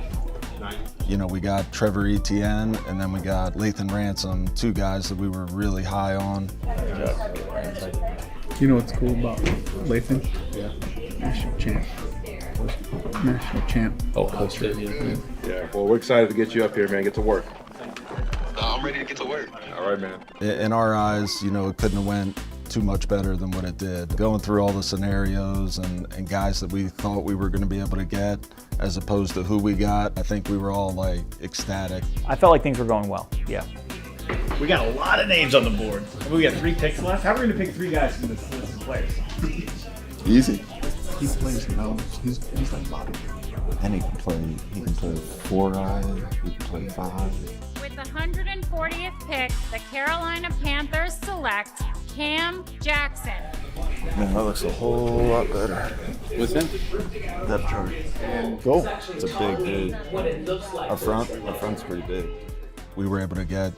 We got Trevor Etienne, and then we got Lathan Ransom, two guys that we were really high on. You know what's cool about Lathan? Yeah. National champ. National champ. Oh, poster. Yeah. Well, we're excited to get you up here, man. Get to work. I'm ready to get to work. All right, man. In our eyes, it couldn't have went too much better than what it did. Going through all the scenarios and guys that we thought we were going to be able to get, as opposed to who we got, I think we were all ecstatic. I felt like things were going well. Yeah. We got a lot of names on the board. We got 3 picks left. How are we going to pick 3 guys from this list of players? Easy. He plays nose. He's like Bobby. And he can play 4 guys, he can play 5. With the 140th pick, the Carolina Panthers select Cam Jackson. Man, that looks a whole lot better. What's that? Depth chart. Cool. It's a big dude. Our front's pretty big. We were able to get,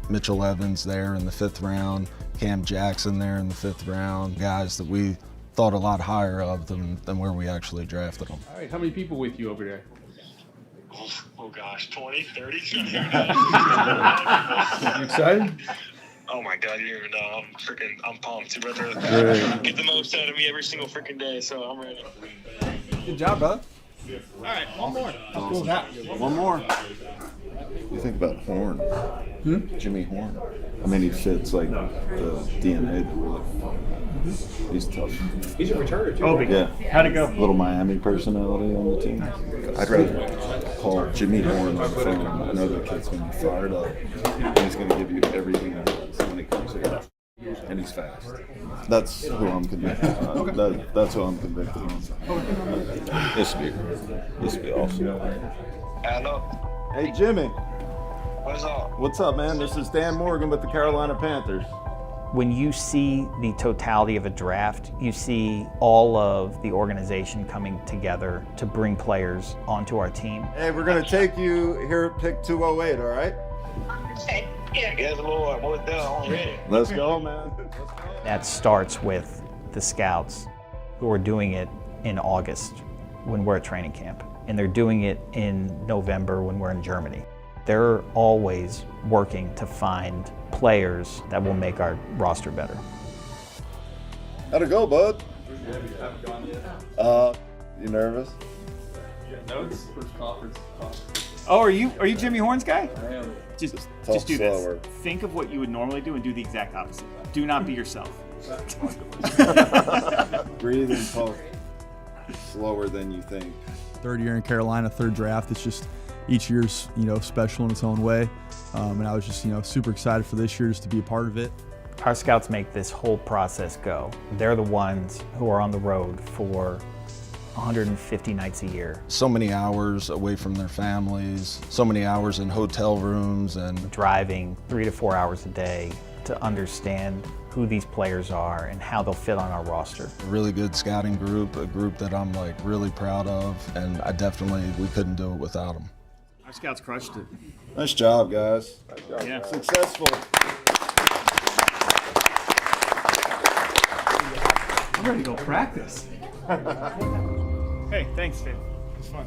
Mitchell Evans there in the 5th round, Cam Jackson there in the 5th round, guys that we thought a lot higher of than where we actually drafted them. All right, how many people with you over there? Oh gosh, 20, 30? You excited? Oh my God, you don't even know. I'm pumped. You'd rather get the most out of me every single freaking day, so I'm ready. Good job, brother. All right, one more. How cool is that? One more. You think about Horn, Jimmy Horn. I mean, he fits the DNA that we're looking for. He's tough. He's a returner too. Oh, yeah. How'd it go? Little Miami personality on the team. I'd rather call Jimmy Horn on the phone. I know the kid's going to be fired up. And he's going to give you everything he has when he comes here. And he's fast. That's who I'm convicted on. That's who I'm convicted on. This would be awesome. Hello. Hey, Jimmy. What's up? What's up, man? This is Dan Morgan with the Carolina Panthers. When you see the totality of a draft, you see all of the organization coming together to bring players onto our team. Hey, we're going to take you here at pick 208, all right? Okay. Yeah, guys, more done already. Let's go, man. That starts with the scouts who are doing it in August when we're at training camp, and they're doing it in November when we're in Germany. They're always working to find players that will make our roster better. How'd it go, bud? You nervous? Notes? First conference. Oh, are you Jimmy Horn's guy? I am. Just Talk do slower. this. Think of what you would normally do and do the exact opposite. Do not be yourself. Breathe and talk slower than you think. 3rd year in Carolina, 3rd draft. It's just each year's special in its own way, and I was just super excited for this year just to be a part of it. Our scouts make this whole process go. They're the ones who are on the road for 150 nights a year. So many hours away from their families, so many hours in hotel rooms, and driving 3 to 4 hours a day to understand who these players are and how they'll fit on our roster. A really good scouting group, a group that I'm really proud of, and we couldn't do it without them. Our scouts crushed it. Nice job, guys. Yeah. Successful. I'm ready to go practice. Hey, thanks, Finn. It's fun.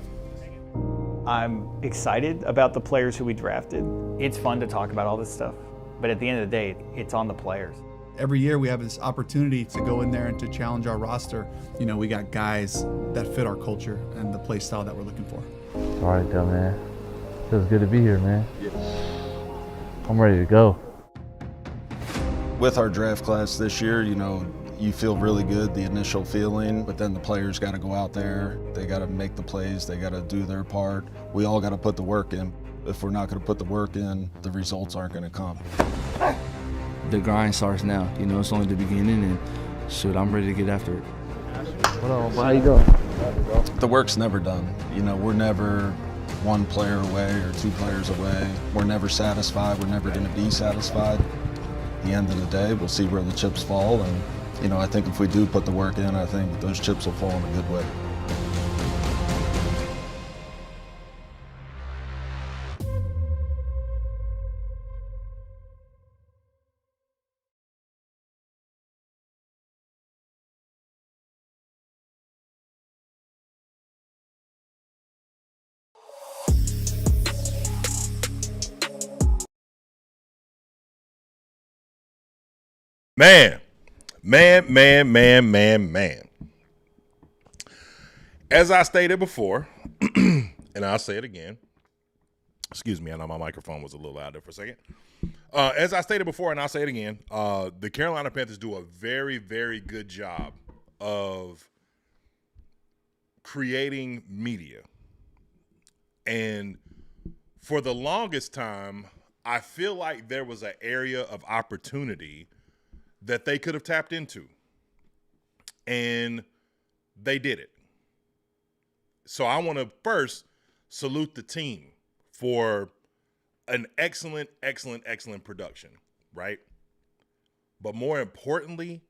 I'm excited about the players who we drafted. It's fun to talk about all this stuff, but at the end of the day, it's on the players. Every year we have this opportunity to go in there and to challenge our roster. You know, we got guys that fit our culture and the play style that we're looking for. All right, though, man. Feels good to be here, man. I'm ready to go. With our draft class this year, you know, you feel really good, the initial feeling, but then the players got to go out there. They got to make the plays. They got to do their part. We all got to put the work in. If we're not going to put the work in, the results aren't going to come. The grind starts now. You know, it's only the beginning, and shoot, I'm ready to get after it. What on, how you doing? The work's never done. You know, we're never one player away or two players away. We're never satisfied. We're never going to be satisfied. At the end of the day, we'll see where the chips fall, and you know, I think if we do put the work in, I think those chips will fall in a good way. Man. As I stated before, and I'll say it again. Excuse me, I know my microphone was a little loud there for a second. As I stated before, and I'll say it again, the Carolina Panthers do a very, very good job of creating media. And for the longest time, I feel like there was an area of opportunity that they could have tapped into. And they did it. So I want to first salute the team for an excellent production, right? But more importantly,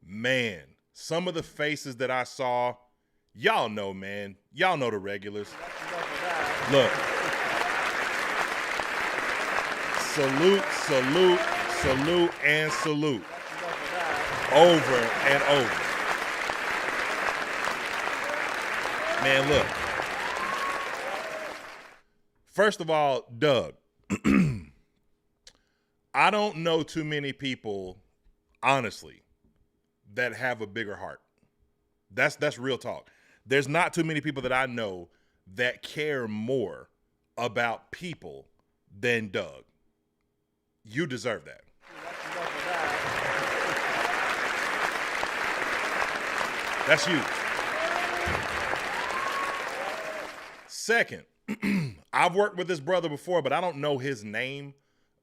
man, some of the faces that I saw, y'all know, man. Y'all know the regulars. Look. Salute, and salute. Over and over. Man, look. First of all, Doug, I don't know too many people, honestly, that have a bigger heart. That's real talk. There's not too many people that I know that care more about people than Doug. You deserve that. That's huge. Second, I've worked with this brother before, but I don't know his name,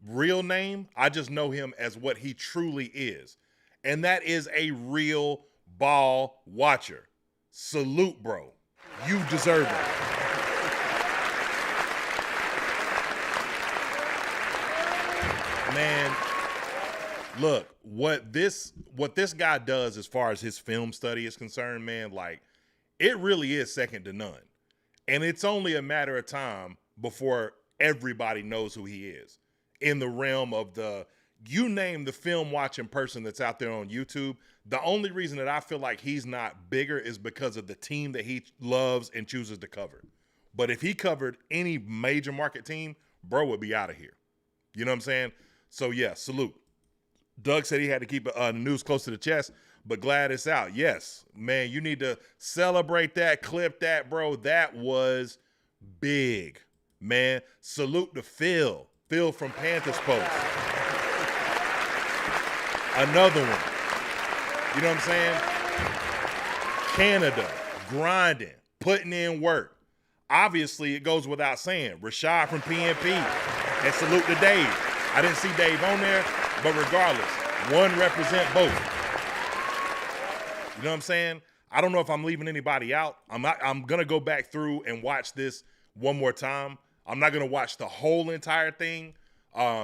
real name. I just know him as what he truly is. And that is a real ball watcher. Salute, bro. You deserve that. Man, look, what this guy does as far as his film study is concerned, man, like, it really is second to none. And it's only a matter of time before everybody knows who he is. In the realm of you name the film watching person that's out there on YouTube, the only reason that I feel like he's not bigger is because of the team that he loves and chooses to cover. But if he covered any major market team, bro would be out of here. You know what I'm saying? So, yeah, salute. Doug said he had to keep the news close to the chest, but glad it's out. Yes, man, you need to celebrate that, clip that, bro. That was big, man. Salute to Phil. Phil from Panthers Post. Another one. You know what I'm saying? Canada, grinding, putting in work. Obviously, it goes without saying. Rashad from PNP. And salute to Dave. I didn't see Dave on there, but regardless, one represent both. You know what I'm saying? I don't know if I'm leaving anybody out. I'm going to go back through and watch this one more time. I'm not going to watch the whole entire thing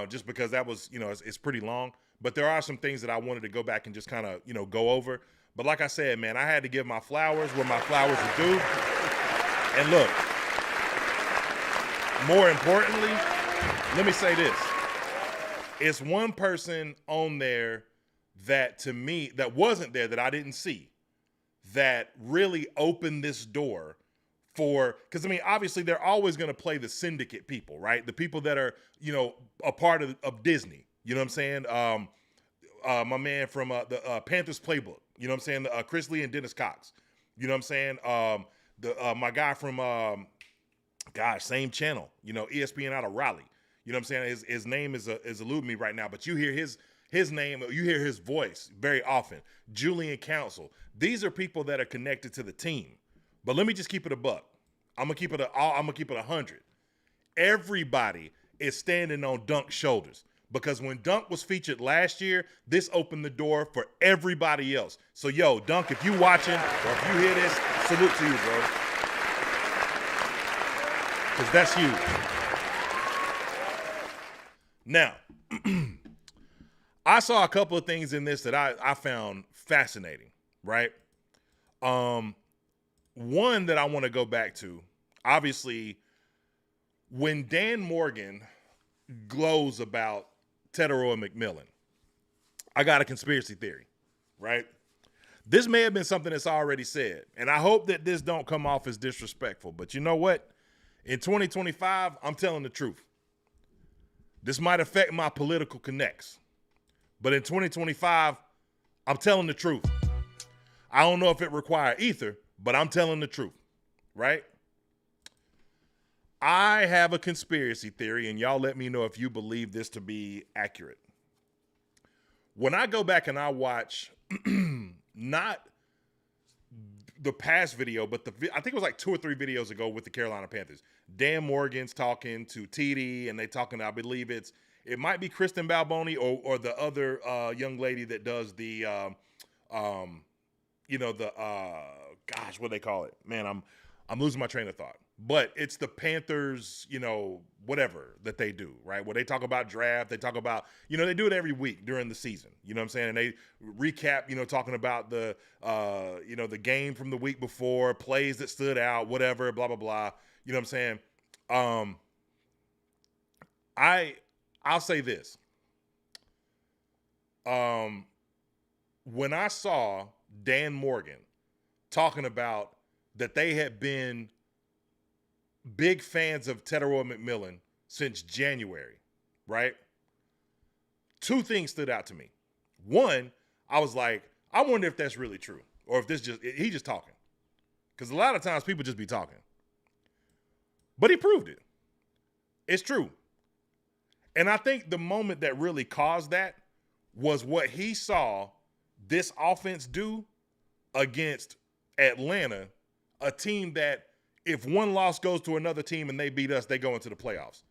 just because that was, it's pretty long. But there are some things that I wanted to go back and just kind of, go over. But like I said, man, I had to give my flowers where my flowers are due. And look, more importantly, let me say this. It's one person on there that, to me, that wasn't there that I didn't see, that really opened this door for, because I mean, obviously they're always going to play the syndicate people, right? The people that are, you know, a part of Disney. You know what I'm saying? My man from the Panthers playbook. You know what I'm saying? Chris Lee and Dennis Cox. You know what I'm saying? My guy from same channel. You know, ESPN out of Raleigh. You know what I'm saying? His name is eluding me right now, but you hear his name, you hear his voice very often. Julian Council. These are people that are connected to the team. But let me just keep it a buck. I'm gonna keep it 100. Everybody is standing on Dunk's shoulders because when Dunk was featured last year, this opened the door for everybody else. So yo, Dunk, if you watching or if you hear this, salute to you, bro. Because that's huge. Now, I saw a couple of things in this that I found fascinating, right? One that I want to go back to, obviously, when Dan Morgan glows about Tetairoa McMillan, I got a conspiracy theory, right? This may have been something that's already said, and I hope that this don't come off as disrespectful, but you know what? In 2025, I'm telling the truth. This might affect my political connects, but in 2025, I'm telling the truth. I don't know if it requires ether, but I'm telling the truth, right? I have a conspiracy theory, and y'all let me know if you believe this to be accurate. When I go back and I watch not the past video, but I think it was like 2 or 3 videos ago with the Carolina Panthers. Dan Morgan's talking to TD, and they talking, I believe it might be Kristen Balboni or the other young lady that does the, gosh, what do they call it? Man, I'm losing my train of thought. But it's the Panthers, you know, whatever that they do, right? Where they talk about draft, they talk about, you know, they do it every week during the season. You know what I'm saying? And they recap, you know, talking about the, the game from the week before, plays that stood out, whatever, blah, blah, blah. You know what I'm saying? I'll say this. When I saw Dan Morgan talking about that they had been big fans of Tetairoa McMillan since January, right? 2 things stood out to me. One, I was like, I wonder if that's really true or if he just talking. Because a lot of times people just be talking. But he proved it. It's true. And I think the moment that really caused that was what he saw this offense do against Atlanta, a team that if one loss goes to another team and they beat us, they go into the playoffs.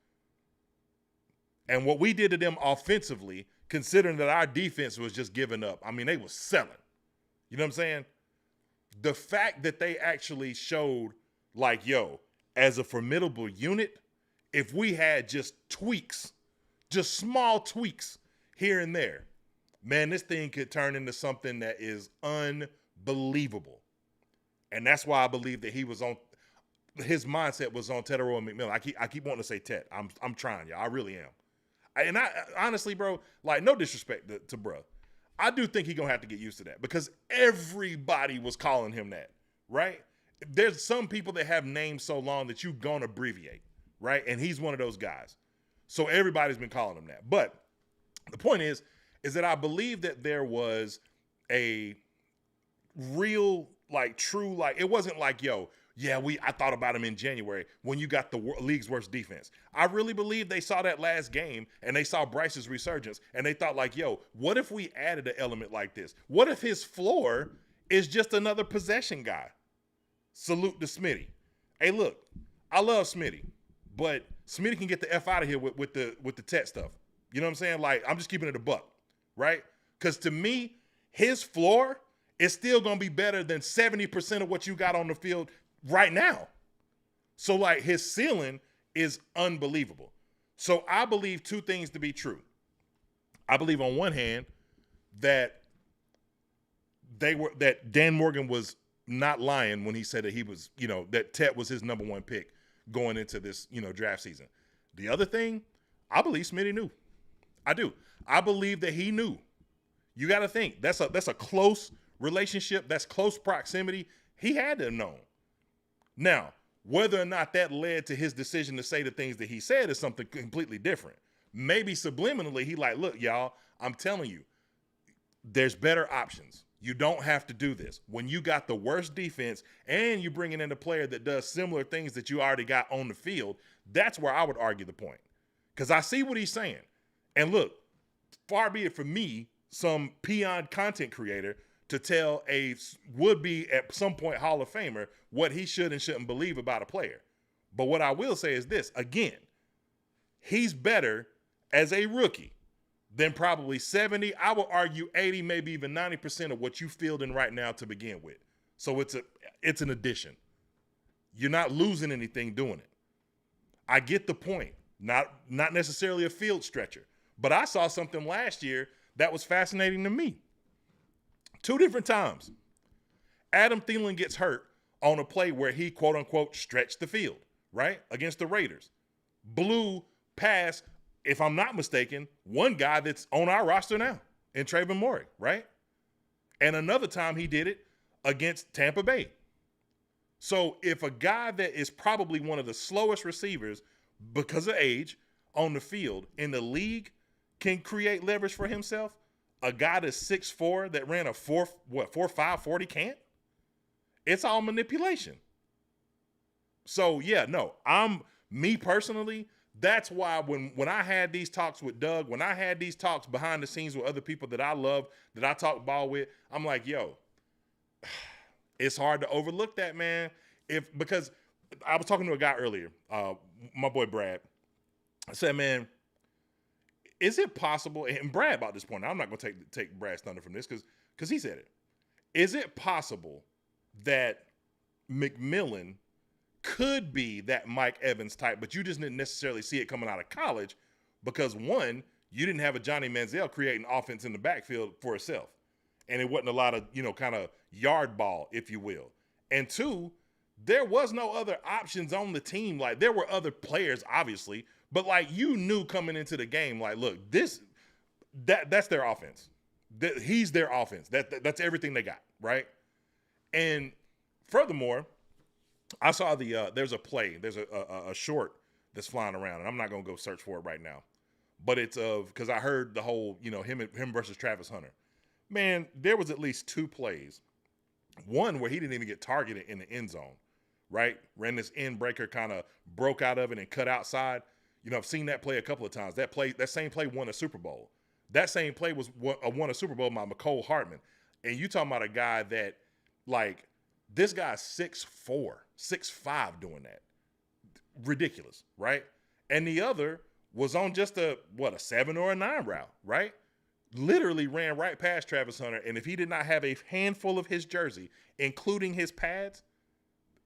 And what we did to them offensively, considering that our defense was just giving up, I mean, they was selling. You know what I'm saying? The fact that they actually showed like, yo, as a formidable unit, if we had just tweaks, just small tweaks here and there, man, this thing could turn into something that is unbelievable. And that's why I believe that his mindset was on Tetairoa McMillan. I keep wanting to say Tet. I'm trying, y'all. I really am. And I honestly, bro, like no disrespect to bro. I do think he's going to have to get used to that because everybody was calling him that, right? There's some people that have names so long that you're going to abbreviate, right? And he's one of those guys. So everybody's been calling him that. But the point is that I believe that there was a real, like true, like it wasn't like, yo, yeah, I thought about him in January when you got the league's worst defense. I really believe they saw that last game and they saw Bryce's resurgence and they thought like, yo, what if we added an element like this? What if his floor is just another possession guy? Salute to Smitty. Hey, look, I love Smitty, but Smitty can get the F out of here with the Tet stuff. You know what I'm saying? Like, I'm just keeping it a buck, right? Because to me, his floor is still going to be better than 70% of what you got on the field right now. So like his ceiling is unbelievable. So I believe 2 things to be true. I believe on one hand that Dan Morgan was not lying when he said that he was, that Tet was his number 1 pick going into this, draft season. The other thing, I believe Smitty knew. I do. I believe that he knew. You got to think that's a close relationship, that's close proximity, he had to have known. Now, whether or not that led to his decision to say the things that he said is something completely different. Maybe subliminally, he like, look, y'all, I'm telling you, there's better options. You don't have to do this. When you got the worst defense and you bringing in a player that does similar things that you already got on the field, that's where I would argue the point. Because I see what he's saying. And look, far be it from me, some peon content creator, to tell a would-be at some point Hall of Famer what he should and shouldn't believe about a player. But what I will say is this, again, he's better as a rookie than probably 70, I would argue 80, maybe even 90% of what you fielding right now to begin with. So it's an addition. You're not losing anything doing it. I get the point. Not necessarily a field stretcher. But I saw something last year that was fascinating to me. 2 different times. Adam Thielen gets hurt on a play where he, quote unquote, stretched the field, right? Against the Raiders. Blew past, if I'm not mistaken, one guy that's on our roster now in Trayvon Morey, right? And another time he did it against Tampa Bay. So if a guy that is probably one of the slowest receivers because of age on the field in the league can create leverage for himself, a guy that's 6'4" that ran a 4.5 40 can't? It's all manipulation. So yeah, no, me personally, that's why when I had these talks with Doug, when I had these talks behind the scenes with other people that I love, that I talk ball with, I'm like, yo, it's hard to overlook that, man. Because I was talking to a guy earlier, my boy Brad. I said, man, is it possible, and Brad about this point, I'm not going to take Brad's thunder from this because he said it. Is it possible that McMillan could be that Mike Evans type, but you just didn't necessarily see it coming out of college because, one, you didn't have a Johnny Manziel creating offense in the backfield for itself. And it wasn't a lot of, kind of yard ball, if you will. And 2, there was no other options on the team. Like, there were other players, obviously, but like you knew coming into the game, like, look, that's their offense. He's their offense. That's everything they got, right? And furthermore, I saw there's a play, there's a short that's flying around, and I'm not gonna go search for it right now, but it's because I heard the whole, him versus Travis Hunter. Man, there was at least 2 plays. One where he didn't even get targeted in the end zone, right? Ran this end breaker, kind of broke out of it and cut outside. I've seen that play a couple of times. That same play won a Super Bowl. That same play won a Super Bowl by McCole Hartman. And you talking about a guy that, like, this guy's 6'4", 6'5" doing that. Ridiculous, right? And the other was on just a 7 or a 9 route, right? Literally ran right past Travis Hunter, and if he did not have a handful of his jersey, including his pads,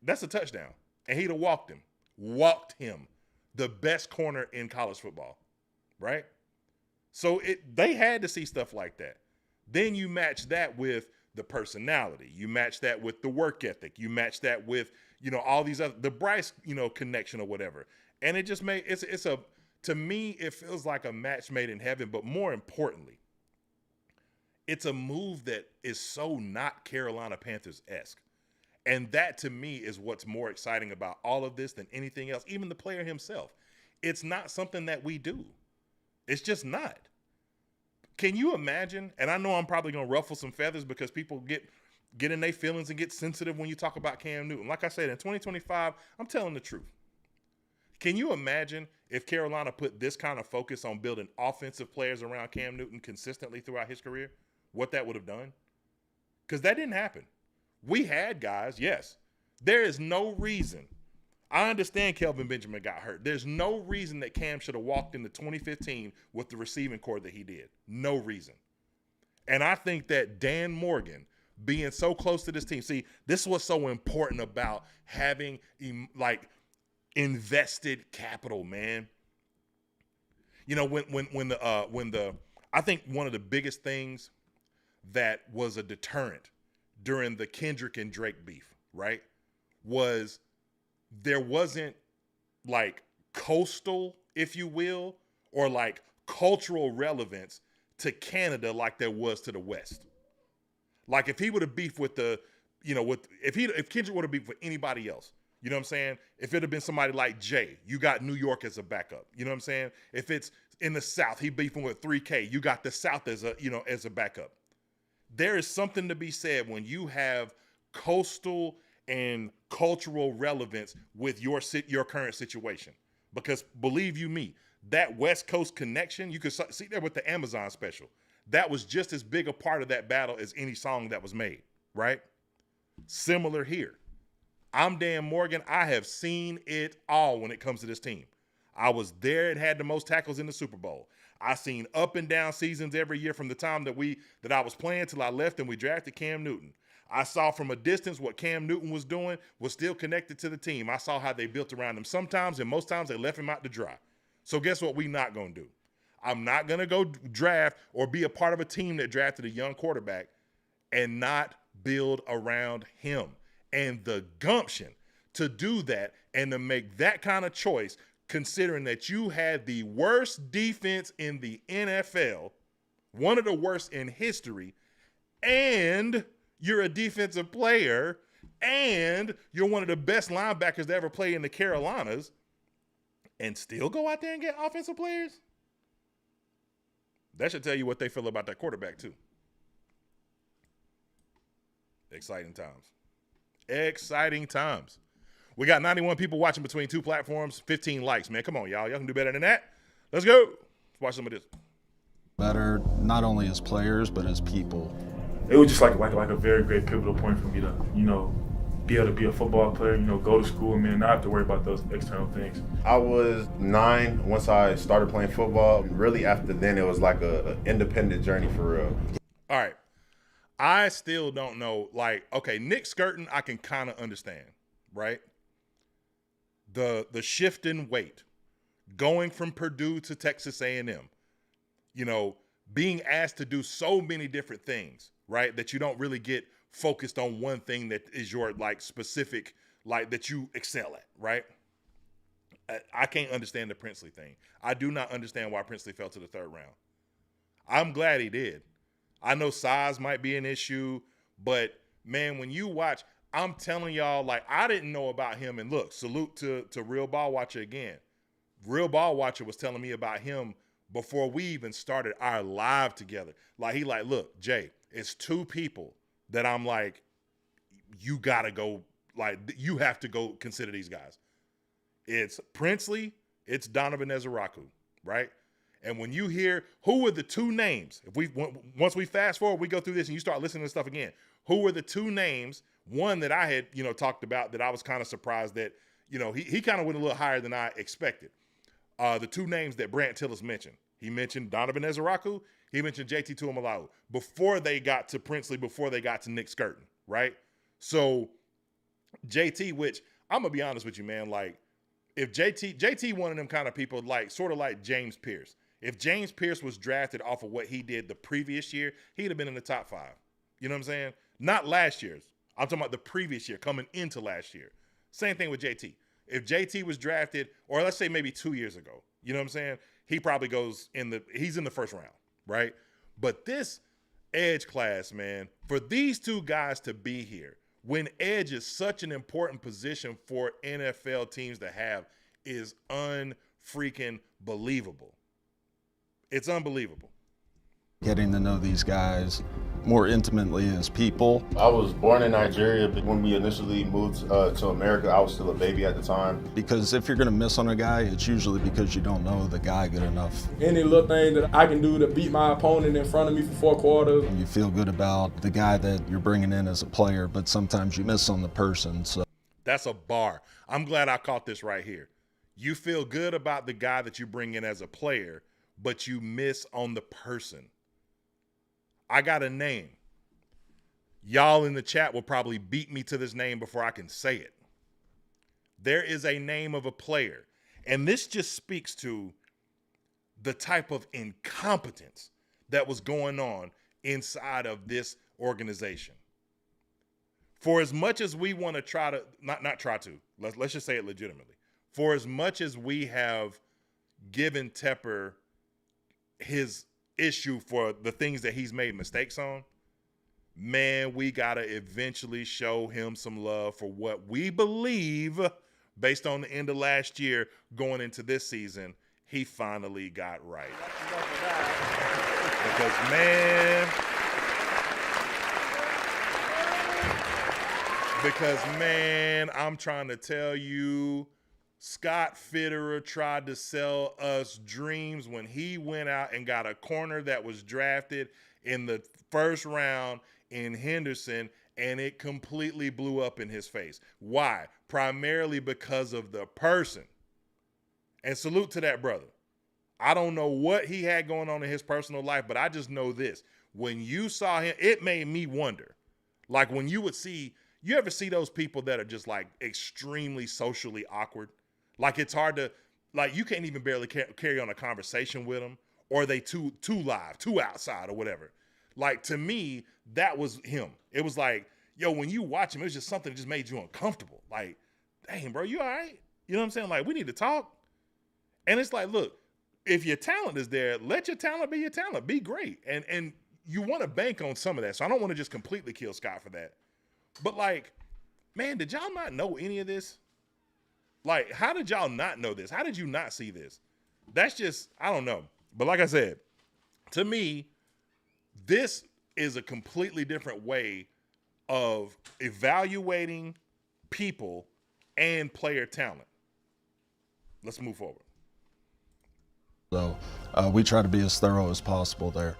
that's a touchdown. And he'd have walked him. The best corner in college football, right? So they had to see stuff like that. Then you match that with the personality. You match that with the work ethic. You match that with, all these other, the Bryce, connection or whatever. And it just to me, it feels like a match made in heaven, but more importantly, it's a move that is so not Carolina Panthers-esque. And that, to me, is what's more exciting about all of this than anything else, even the player himself. It's not something that we do. It's just not. Can you imagine? And I know I'm probably going to ruffle some feathers because people get in their feelings and get sensitive when you talk about Cam Newton. Like I said, in 2025, I'm telling the truth. Can you imagine if Carolina put this kind of focus on building offensive players around Cam Newton consistently throughout his career? What that would have done? Because that didn't happen. We had guys, yes. There is no reason. I understand Kelvin Benjamin got hurt. There's no reason that Cam should have walked into 2015 with the receiving core that he did. No reason. And I think that Dan Morgan being so close to this team, see, this is what's so important about having invested capital, man. I think one of the biggest things that was a deterrent during the Kendrick and Drake beef, right, was there wasn't like coastal, if you will, or like cultural relevance to Canada like there was to the West. Like if he would have beefed with if Kendrick would have beefed with anybody else, you know what I'm saying? If it had been somebody like Jay, you got New York as a backup. You know what I'm saying? If it's in the South, he beefing with 3K, you got the South as a backup. There is something to be said when you have coastal and cultural relevance with your current situation. Because believe you me, that West Coast connection, you could see there with the Amazon special. That was just as big a part of that battle as any song that was made, right? Similar here. I'm Dan Morgan. I have seen it all when it comes to this team. I was there and had the most tackles in the Super Bowl. I seen up and down seasons every year from the time that I was playing till I left and we drafted Cam Newton. I saw from a distance what Cam Newton was doing was still connected to the team. I saw how they built around him. Sometimes and most times they left him out to dry. So guess what we not going to do? I'm not going to go draft or be a part of a team that drafted a young quarterback and not build around him. And the gumption to do that and to make that kind of choice, considering that you had the worst defense in the NFL, one of the worst in history, and you're a defensive player, and you're one of the best linebackers to ever play in the Carolinas, and still go out there and get offensive players? That should tell you what they feel about that quarterback, too. Exciting times. Exciting times. We got 91 people watching between two platforms, 15 likes, man. Come on, y'all. Y'all can do better than that. Let's go. Let's watch some of this. Better, not only as players, but as people. It was just like a very great pivotal point for me to, be able to be a football player, go to school, man, not have to worry about those external things. I was 9 once I started playing football. Really after then, it was like a independent journey for real. All right. I still don't know. Like, okay, Nick Skirton, I can kind of understand, right? The shift in weight, going from Purdue to Texas A&M, being asked to do so many different things, right? That you don't really get focused on one thing that is your specific, that you excel at, right? I can't understand the Princely thing. I do not understand why Princely fell to the 3rd round. I'm glad he did. I know size might be an issue, but man, when you watch, I'm telling y'all, I didn't know about him. And look, salute to Real Ball Watcher again. Real Ball Watcher was telling me about him before we even started our live together. Look, Jay, it's 2 people that I'm like, you gotta go, you have to go consider these guys. It's Princely, it's Donovan Ezeraku, right? And when you hear who are the 2 names, once we fast forward, we go through this and you start listening to stuff again. Who were the 2 names? One that I had, talked about that I was kind of surprised that, he kind of went a little higher than I expected. The 2 names that Brant Tillis mentioned. He mentioned Donovan Ezeraku. He mentioned JT Tuimalau before they got to Princely, before they got to Nick Skirton, right? So JT, which I'm going to be honest with you, man, if JT one of them kind of people, sort of like James Pierce. If James Pierce was drafted off of what he did the previous year, he'd have been in the top 5. You know what I'm saying? Not last year's. I'm talking about the previous year, coming into last year. Same thing with JT. If JT was drafted, or let's say maybe 2 years ago, you know what I'm saying? He probably he's in the 1st round, right? But this edge class, man, for these 2 guys to be here, when edge is such an important position for NFL teams to have, is unfreaking believable. It's unbelievable. Getting to know these guys more intimately as people. I was born in Nigeria, but when we initially moved to America, I was still a baby at the time. Because if you're going to miss on a guy, it's usually because you don't know the guy good enough. Any little thing that I can do to beat my opponent in front of me for 4 quarters. And you feel good about the guy that you're bringing in as a player, but sometimes you miss on the person. So that's a bar. I'm glad I caught this right here. You feel good about the guy that you bring in as a player, but you miss on the person. I got a name. Y'all in the chat will probably beat me to this name before I can say it. There is a name of a player, and this just speaks to the type of incompetence that was going on inside of this organization. For as much as we want to try to, let's just say it legitimately. For as much as we have given Tepper his issue for the things that he's made mistakes on, man, we got to eventually show him some love for what we believe, based on the end of last year going into this season, he finally got right. Because, man, I'm trying to tell you, Scott Fitterer tried to sell us dreams when he went out and got a corner that was drafted in the first round in Henderson, and it completely blew up in his face. Why? Primarily because of the person. And salute to that brother. I don't know what he had going on in his personal life, but I just know this. When you saw him, it made me wonder. Like when you would see, you ever see those people that are just like extremely socially awkward? Like it's hard to, like you can't even barely carry on a conversation with them, or they too live, too outside or whatever. Like to me, that was him. It was like, yo, when you watch him, it was just something that just made you uncomfortable. Like, dang, bro, you all right? You know what I'm saying? Like, we need to talk. And it's like, look, if your talent is there, let your talent be your talent. Be great. And you want to bank on some of that. So I don't want to just completely kill Scott for that. But like, man, did y'all not know any of this? Like, how did y'all not know this? How did you not see this? That's just, I don't know. But like I said, to me, this is a completely different way of evaluating people and player talent. Let's move forward. So we try to be as thorough as possible there.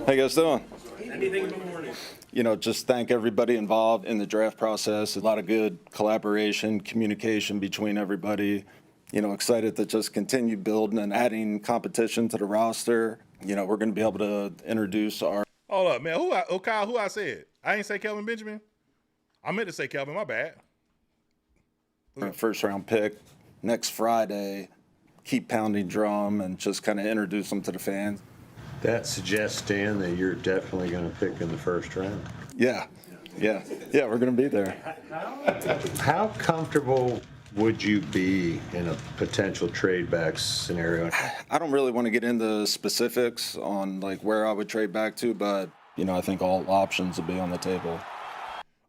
How you guys doing? Anything but morning. You know, just thank everybody involved in the draft process. A lot of good collaboration, communication between everybody. You know, excited to just continue building and adding competition to the roster. You know, we're going to be able to introduce our... Hold up, man. Kyle, who I said? I ain't say Kelvin Benjamin. I meant to say Kelvin, my bad. First round pick next Friday. Keep pounding drum and just kind of introduce them to the fans. That suggests, Dan, that you're definitely going to pick in the first round. Yeah, we're going to be there. How comfortable would you be in a potential trade back scenario? I don't really want to get into specifics on like where I would trade back to, but you know, I think all options would be on the table.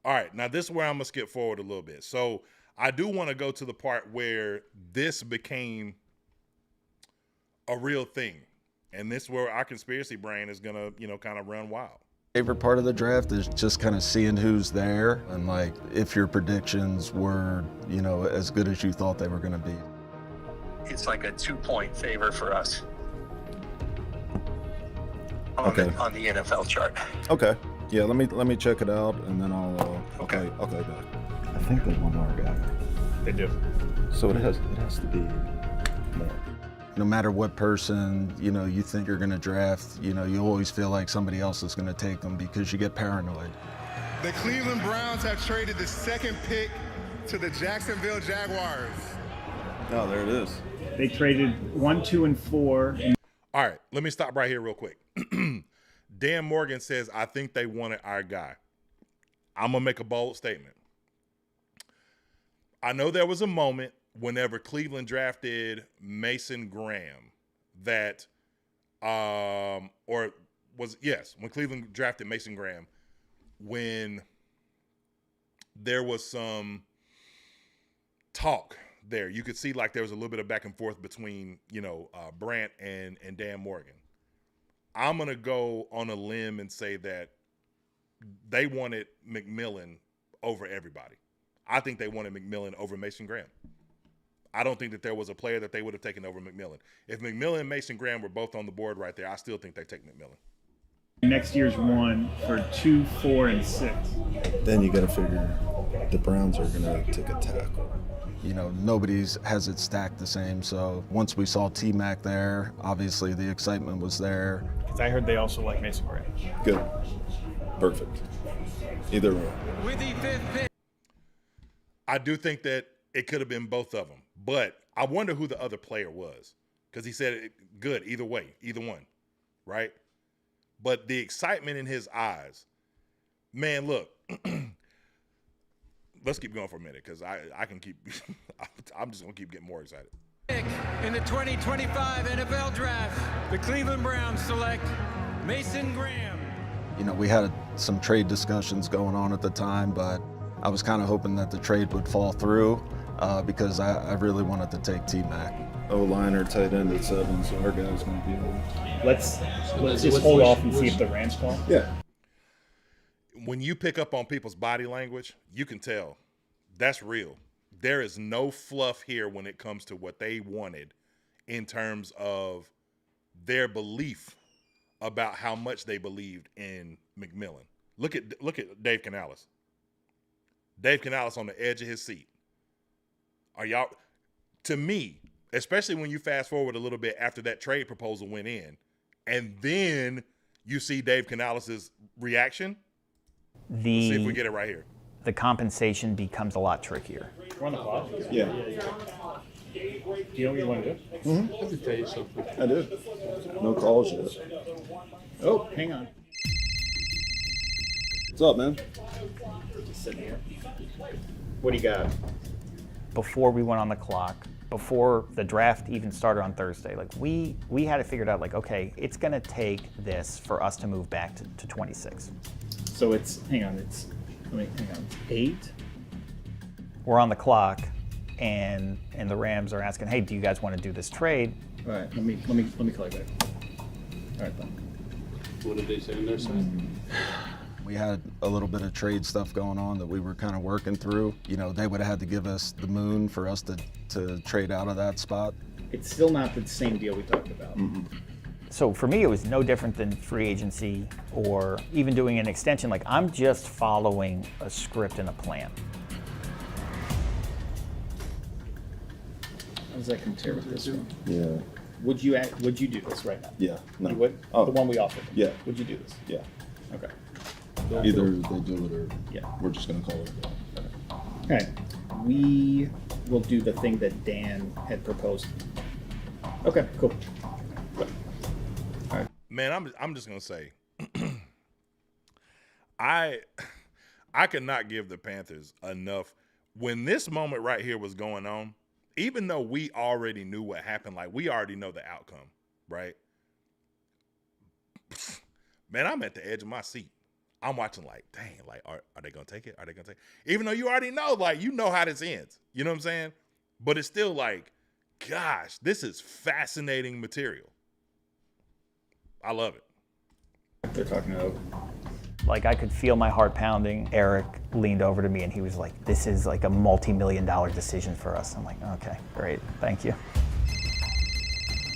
All right, now this is where I'm gonna skip forward a little bit. So I do want to go to the part where this became a real thing, and this is where our conspiracy brain is gonna, you know, kind of run wild. Favorite part of the draft is just kind of seeing who's there and like if your predictions were, you know, as good as you thought they were going to be. It's like a 2-point favor for us on, Okay. on the NFL chart. Okay. Yeah, let me check it out and then I'll okay back. I think they want our guy. They do. So it has to be more. No matter what person, you know, you think you're going to draft, you know, you always feel like somebody else is going to take them because you get paranoid. The Cleveland Browns have traded the second pick to the Jacksonville Jaguars. Oh, there it is. They traded 1, 2, and 4. All right, let me stop right here real quick. Dan Morgan says, I think they wanted our guy. I'm going to make a bold statement. I know there was a moment whenever Cleveland drafted Mason Graham that, when Cleveland drafted Mason Graham, when there was some talk there, you could see like there was a little bit of back and forth between, you know, Brant and Dan Morgan. I'm going to go on a limb and say that they wanted McMillan over everybody. I think they wanted McMillan over Mason Graham. I don't think that there was a player that they would have taken over McMillan. If McMillan and Mason Graham were both on the board right there, I still think they take McMillan. Next year's 1 for 2, 4, and 6. Then you got to figure the Browns are going to take a tackle. You know, nobody's has it stacked the same. So once we saw T-Mac there, obviously the excitement was there. Because I heard they also like Mason Graham. Good. Perfect. Either way. With the 5th pick. I do think that it could have been both of them. But I wonder who the other player was, because he said good either way, either one, right? But the excitement in his eyes, man, look, let's keep going for a minute because I can keep, I'm just going to keep getting more excited. In the 2025 NFL Draft, the Cleveland Browns select Mason Graham, You know, we had some trade discussions going on at the time, but I was kind of hoping that the trade would fall through because I really wanted to take T-Mac. O-line or tight end at 7, so our guy's going to be on. Let's just hold off and see if the Rams call. Yeah. When you pick up on people's body language, you can tell that's real. There is no fluff here when it comes to what they wanted in terms of their belief about how much they believed in McMillan. Look at Dave Canales. Dave Canales on the edge of his seat. Are y'all, to me, especially when you fast forward a little bit after that trade proposal went in, and then you see Dave Canales' reaction. Let's see if we get it right here. The compensation becomes a lot trickier. We're on the clock? Yeah. Do you know what you want to do? Mm-hmm. I have to tell you something. I do. No calls yet. Oh, hang on. What's up, man? Just sitting here. What do you got? Before we went on the clock, before the draft even started on Thursday, like we had it figured out, like, okay, it's going to take this for us to move back to 26. So it's, hang on, it's 8? We're on the clock, and the Rams are asking, hey, do you guys want to do this trade? All right, let me call you back. All right, then. What did they say on their side? We had a little bit of trade stuff going on that we were kind of working through. You know, they would have had to give us the moon for us to trade out of that spot. It's still not the same deal we talked about. Mm-hmm. So for me, it was no different than free agency or even doing an extension. Like, I'm just following a script and a plan. How does that compare with this one? Yeah. Would you do this right now? Yeah. No. You would? Oh. The one we offered? Yeah. Would you do this? Yeah. Okay. Either they do it or Yeah. we're just going to call it. All right. We will do the thing that Dan had proposed. Okay, cool. All right. Man, I'm just gonna say, I could not give the Panthers enough when this moment right here was going on. Even though we already knew what happened, like we already know the outcome, right? Man, I'm at the edge of my seat. I'm watching like, dang, like, are they gonna take it? Are they gonna take it? Even though you already know, like, you know how this ends. You know what I'm saying? But it's still like, gosh, this is fascinating material. I love it. They're talking about. Like, I could feel my heart pounding. Eric leaned over to me and he was like, this is like a multi-million-dollar decision for us. I'm like, okay, great, thank you.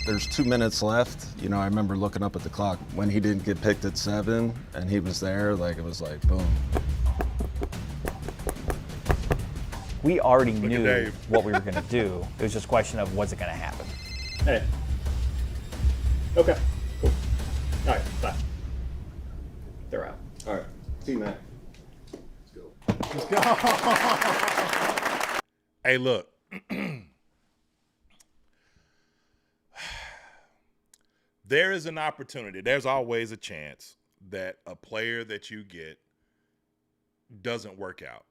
There's 2 minutes left. You know, I remember looking up at the clock when he didn't get picked at 7 and he was there, like, it was like, boom. We already knew what we were going to do. It was just a question of, was it going to happen? Hey. Okay, cool. All right, bye. They're out. All right. T-Mac. Let's go. Hey, look. There is an opportunity. There's always a chance that a player that you get doesn't work out.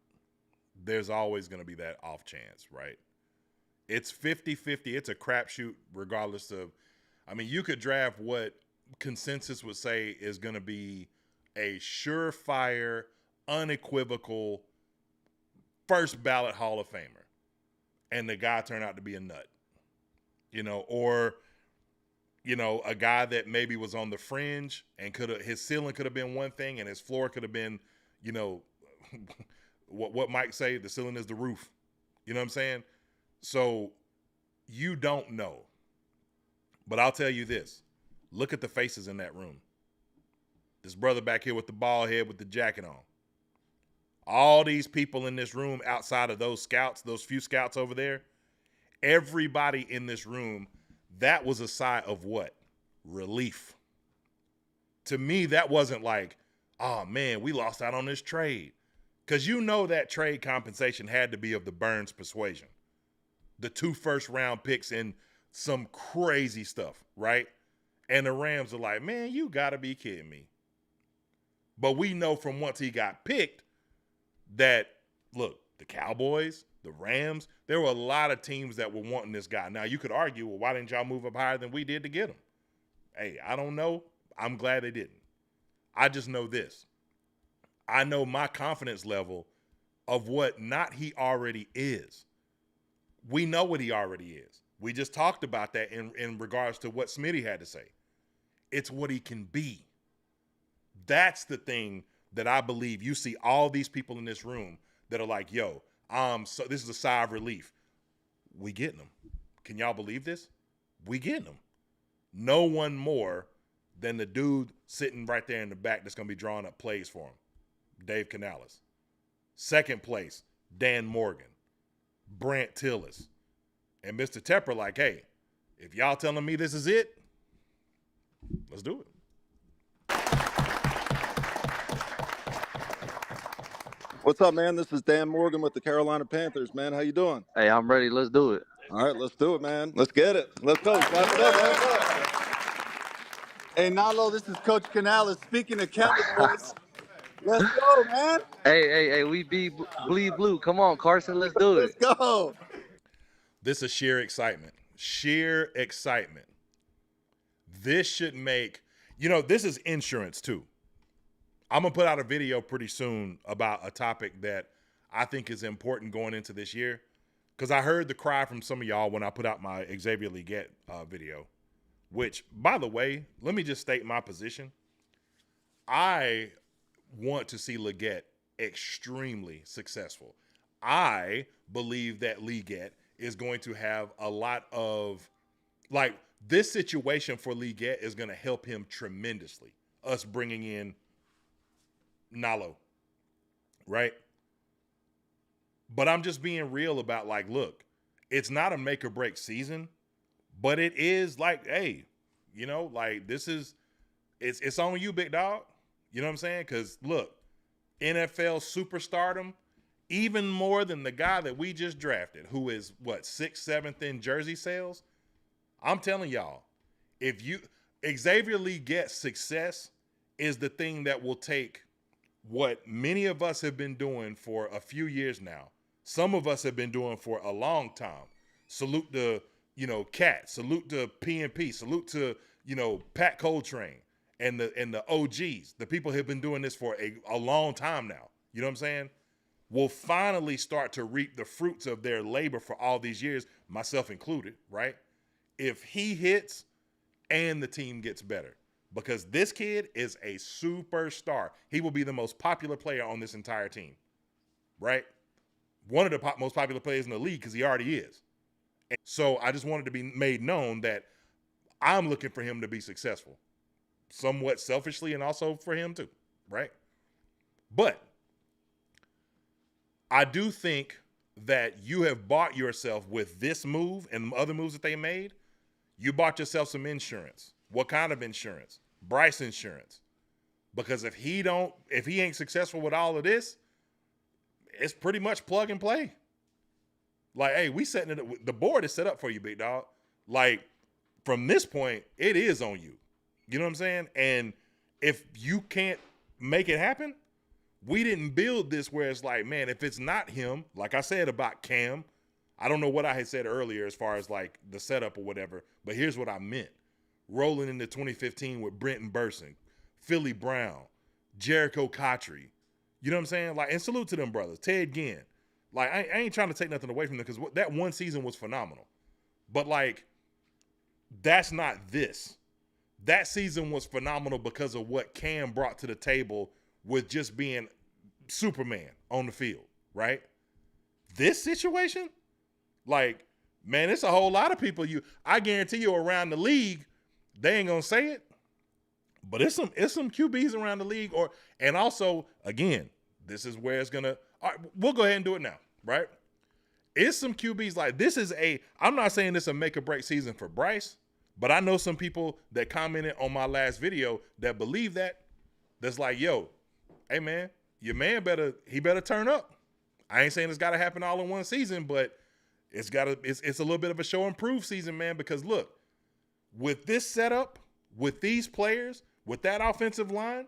There's always going to be that off chance, right? It's 50-50. It's a crapshoot regardless of, I mean, you could draft what consensus would say is going to be a surefire, unequivocal, first ballot Hall of Famer. And the guy turned out to be a nut, you know, or, you know, a guy that maybe was on the fringe and his ceiling could have been one thing and his floor could have been, you know, what Mike say, the ceiling is the roof. You know what I'm saying? So you don't know. But I'll tell you this. Look at the faces in that room. This brother back here with the bald head with the jacket on. All these people in this room outside of those scouts, those few scouts over there, everybody in this room, that was a sigh of what? Relief. To me, that wasn't like, oh, man, we lost out on this trade. Because you know that trade compensation had to be of the Burns persuasion. The 2 first-round picks and some crazy stuff, right? And the Rams are like, man, you got to be kidding me. But we know from once he got picked that, look, the Cowboys, the Rams, there were a lot of teams that were wanting this guy. Now, you could argue, well, why didn't y'all move up higher than we did to get him? Hey, I don't know. I'm glad they didn't. I just know this. I know my confidence level of what not he already is. We know what he already is. We just talked about that in regards to what Smitty had to say. It's what he can be. That's the thing that I believe. You see all these people in this room that are like, yo, so this is a sigh of relief. We getting them. Can y'all believe this? We getting them. No one more than the dude sitting right there in the back that's going to be drawing up plays for him, Dave Canales. Second place, Dan Morgan, Brant Tillis, and Mr. Tepper like, hey, if y'all telling me this is it, let's do it. What's up, man? This is Dan Morgan with the Carolina Panthers, man. How you doing? Hey, I'm ready. Let's do it. All right, let's do it, man. Let's get it. Let's go. Clap it up, man. Hey, Nalo, this is Coach Canales. Speaking of Cowboys, let's go, man. Hey, we bleed blue. Come on, Carson, let's do it. Let's go. This is sheer excitement. Sheer excitement. This should make, this is insurance too. I'm going to put out a video pretty soon about a topic that I think is important going into this year. Because I heard the cry from some of y'all when I put out my Xavier Leggett video. Which, by the way, let me just state my position. I want to see Leggett extremely successful. I believe that Leggett is going to have a lot of, this situation for Leggett is going to help him tremendously. Us bringing in Nalo, right? But I'm just being real about, look, it's not a make or break season. But it is hey, this is, it's on you, big dog. You know what I'm saying? Because, look, NFL superstardom, even more than the guy that we just drafted, who is, 6th, 7th in jersey sales. I'm telling y'all, Xavier Leggett's success is the thing that will take what many of us have been doing for a few years now. Some of us have been doing for a long time. Salute the Cat, salute to PNP, salute to, Pat Coltrane and the OGs. The people who have been doing this for a long time now. You know what I'm saying? Will finally start to reap the fruits of their labor for all these years, myself included, right? If he hits and the team gets better. Because this kid is a superstar. He will be the most popular player on this entire team, right? One of the most popular players in the league because he already is. So I just wanted to be made known that I'm looking for him to be successful, somewhat selfishly and also for him too, right? But I do think that you have bought yourself with this move and other moves that they made, you bought yourself some insurance. What kind of insurance? Bryce insurance. Because if he ain't successful with all of this, it's pretty much plug and play. Hey, we setting it up. The board is set up for you, big dog. From this point, it is on you. You know what I'm saying? And if you can't make it happen, we didn't build this where it's man, if it's not him, like I said about Cam, I don't know what I had said earlier as far as the setup or whatever, but here's what I meant. Rolling into 2015 with Brenton Burson, Philly Brown, Jericho Cotry. You know what I'm saying? And salute to them brothers. Ted Ginn. I ain't trying to take nothing away from them because that one season was phenomenal. But, that's not this. That season was phenomenal because of what Cam brought to the table with just being Superman on the field, right? This situation, man, it's a whole lot of people. I guarantee you around the league, they ain't going to say it. But it's some QBs around the league. And also, again, this is where it's going to – all right, we'll go ahead and do it now. Right? It's some QBs this is I'm not saying this is a make or break season for Bryce, but I know some people that commented on my last video that believe that's yo, hey man, your man better turn up. I ain't saying it's got to happen all in one season, but it's a little bit of a show and prove season, man, because look, with this setup, with these players, with that offensive line,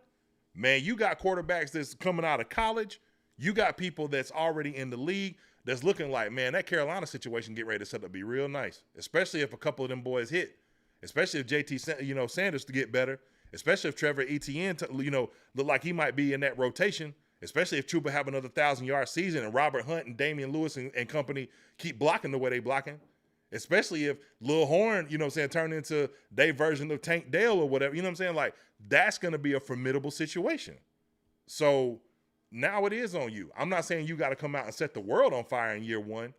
man, you got quarterbacks that's coming out of college. You got people that's already in the league that's looking man, that Carolina situation get ready to set up be real nice, especially if a couple of them boys hit, especially if JT, Sanders to get better, especially if Trevor Etienne, look like he might be in that rotation, especially if Chuba have another 1,000-yard season and Robert Hunt and Damian Lewis and company keep blocking the way they blocking, especially if Lil Horn, turn into their version of Tank Dale or whatever, like that's going to be a formidable situation. So now it is on you. I'm not saying you got to come out and set the world on fire in year one,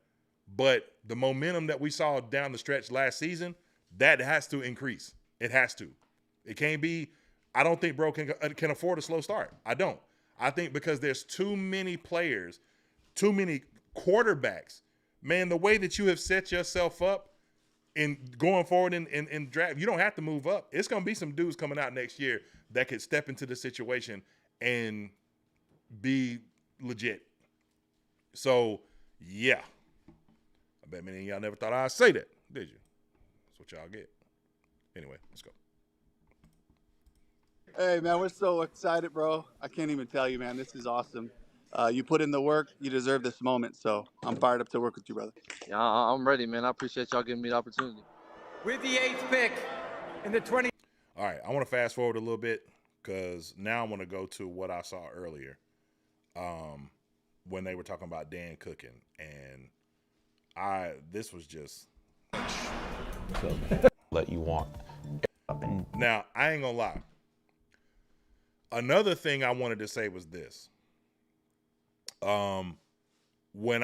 but the momentum that we saw down the stretch last season, that has to increase. It has to. It can't be, I don't think bro can afford a slow start. I don't. I think because there's too many players, too many quarterbacks. Man, the way that you have set yourself up in going forward in draft, you don't have to move up. It's going to be some dudes coming out next year that could step into the situation and be legit. So, yeah. I bet many of y'all never thought I'd say that, did you? That's what y'all get. Anyway, let's go. Hey, man, we're so excited, bro. I can't even tell you, man. This is awesome. You put in the work. You deserve this moment. So I'm fired up to work with you, brother. Yeah, I'm ready, man. I appreciate y'all giving me the opportunity. With the 8th pick in the 20. All right, I want to fast forward a little bit because now I want to go to what I saw earlier when they were talking about Dan cooking. And this was just that you want. Now, I ain't going to lie. Another thing I wanted to say was this. When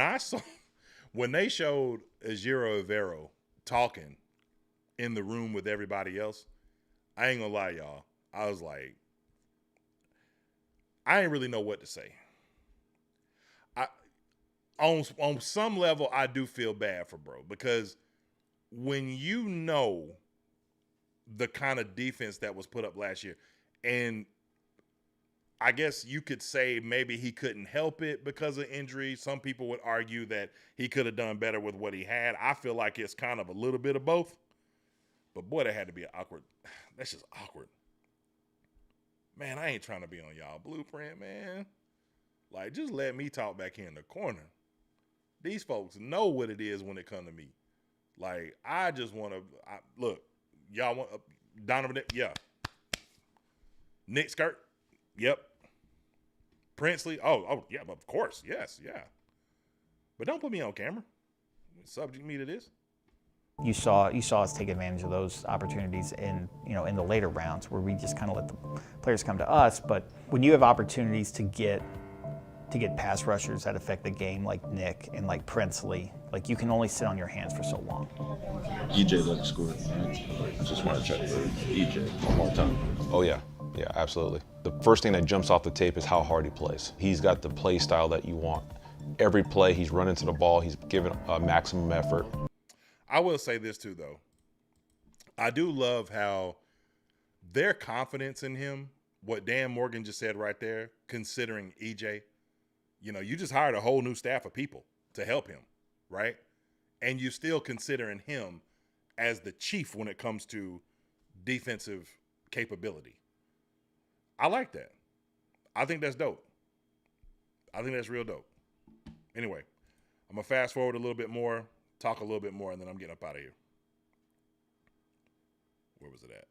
they showed Ejiro Evero talking in the room with everybody else, I ain't gonna lie, y'all. I was like, I ain't really know what to say. On some level, I do feel bad for bro because when you know the kind of defense that was put up last year, and I guess you could say maybe he couldn't help it because of injury. Some people would argue that he could have done better with what he had. I feel like it's kind of a little bit of both. But boy, that had to be awkward. That's just awkward. Man, I ain't trying to be on y'all blueprint, man. Like, just let me talk back here in the corner. These folks know what it is when it comes to me. Like, I just want to look. Y'all want Donovan? Yeah. Nick Skirt? Yep. Princely? Oh, yeah, of course. Yes, yeah. But don't put me on camera. Subject me to this. You saw us take advantage of those opportunities in the later rounds where we just kind of let the players come to us. But when you have opportunities to get pass rushers that affect the game like Nick and like Princely, like you can only sit on your hands for so long. EJ led the score. I just want to check with EJ one more time. Oh yeah, absolutely. The first thing that jumps off the tape is how hard he plays. He's got the play style that you want. Every play, he's running to the ball. He's giving a maximum effort. I will say this too, though. I do love how their confidence in him, what Dan Morgan just said right there, considering EJ, you just hired a whole new staff of people to help him, right? And you're still considering him as the chief when it comes to defensive capability. I like that. I think that's dope. I think that's real dope. Anyway, I'm going to fast forward a little bit more, talk a little bit more, and then I'm getting up out of here. Where was it at?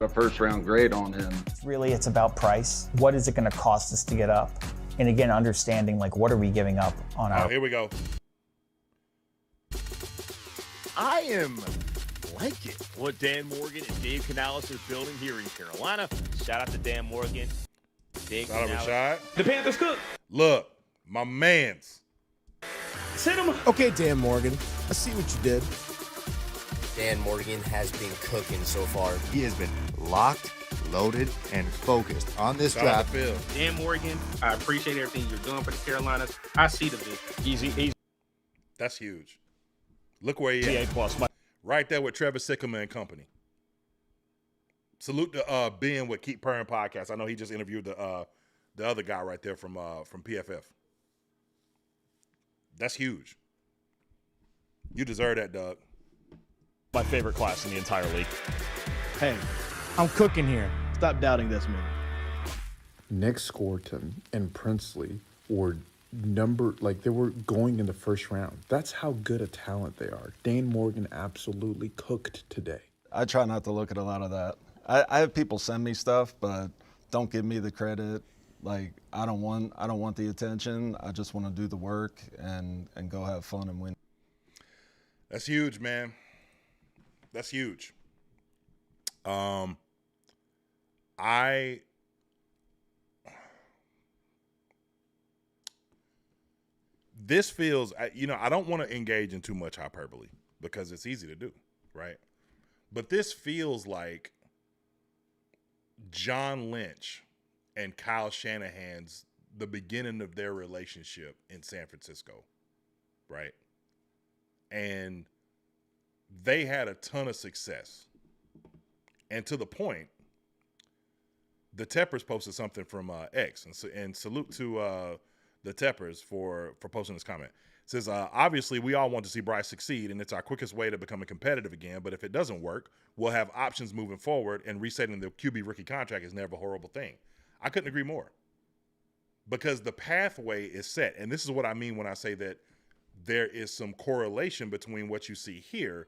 A first-round grade on him. Really, it's about price. What is it going to cost us to get up? And again, understanding, like, what are we giving up on our... Here we go. I am liking what Dan Morgan and Dave Canales are building here in Carolina. Shout out to Dan Morgan. Shout out Rashad. The Panthers cook. Look, my mans. Send him. Okay, Dan Morgan, I see what you did. Dan Morgan has been cooking so far. He has been locked, loaded, and focused on this draft. Dan Morgan, I appreciate everything you're doing for the Carolinas. I see the vision. Easy. That's huge. Look where he is. Right there with Trevor Sikkema and company. Salute to Ben with Keep Purring podcast. I know he just interviewed the other guy right there from PFF. That's huge. You deserve that, Doug. My favorite class in the entire league. Hey, I'm cooking here. Stop doubting this man. Nick Scorton and Princely were they were going in the first round. That's how good a talent they are. Dane Morgan absolutely cooked today. I try not to look at a lot of that. I have people send me stuff, but don't give me the credit. Like I don't want the attention. I just want to do the work and go have fun and win. That's huge, man. That's huge. This feels, I don't want to engage in too much hyperbole because it's easy to do, right? But this feels like John Lynch and Kyle Shanahan's the beginning of their relationship in San Francisco, right? And they had a ton of success. And to the point, the Teppers posted something from X, and salute to the Teppers for posting this comment. It says, obviously, we all want to see Bryce succeed, and it's our quickest way to becoming competitive again. But if it doesn't work, we'll have options moving forward, and resetting the QB rookie contract is never a horrible thing. I couldn't agree more. Because the pathway is set. And this is what I mean when I say that there is some correlation between what you see here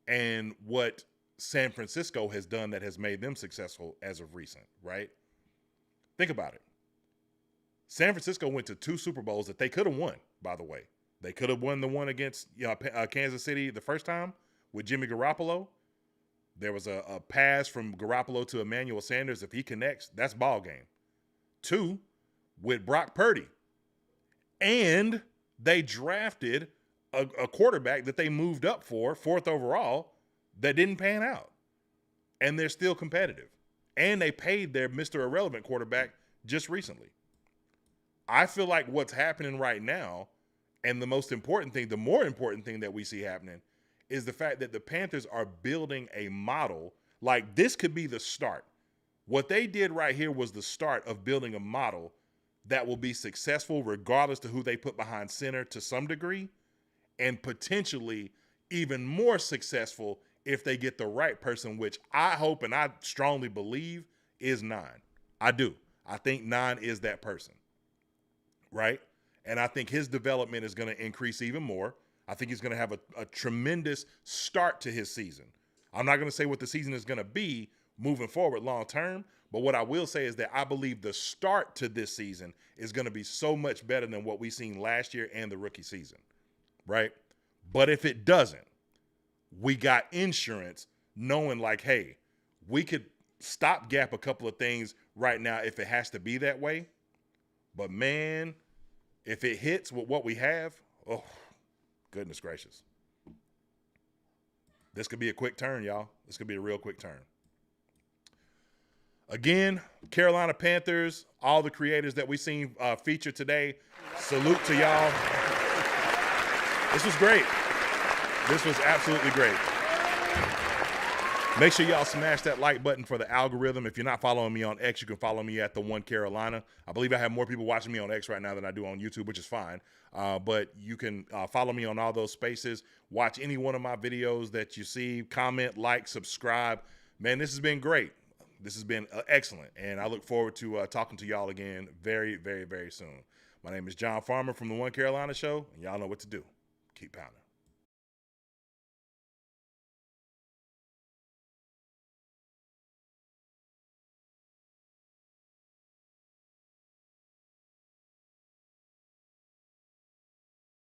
and what San Francisco has done that has made them successful as of recent, right? Think about it. San Francisco went to 2 Super Bowls that they could have won, by the way. They could have won the one against Kansas City the first time with Jimmy Garoppolo. There was a pass from Garoppolo to Emmanuel Sanders. If he connects, that's ball game. 2, with Brock Purdy. And they drafted a quarterback that they moved up for, 4th overall, that didn't pan out. And they're still competitive. And they paid their Mr. Irrelevant quarterback just recently. I feel like what's happening right now, and the more important thing that we see happening, is the fact that the Panthers are building a model. Like, this could be the start. What they did right here was the start of building a model that will be successful regardless to who they put behind center to some degree, and potentially even more successful if they get the right person, which I hope and I strongly believe is 9. I do. I think 9 is that person, right? And I think his development is going to increase even more. I think he's going to have a tremendous start to his season. I'm not going to say what the season is going to be moving forward long term, but what I will say is that I believe the start to this season is going to be so much better than what we've seen last year and the rookie season, right? But if it doesn't, we got insurance knowing like, hey, we could stopgap a couple of things right now if it has to be that way. But, man, if it hits with what we have, oh, goodness gracious. This could be a quick turn, y'all. This could be a real quick turn. Again, Carolina Panthers, all the creators that we seen featured today, salute to y'all. This was great. This was absolutely great. Make sure y'all smash that like button for the algorithm. If you're not following me on X, you can follow me at the One Carolina. I believe I have more people watching me on X right now than I do on YouTube, which is fine. But you can follow me on all those spaces. Watch any one of my videos that you see. Comment, like, subscribe. Man, this has been great. This has been excellent. And I look forward to talking to y'all again very, very, very soon. My name is John Farmer from the One Carolina Show, and y'all know what to do. Keep pounding.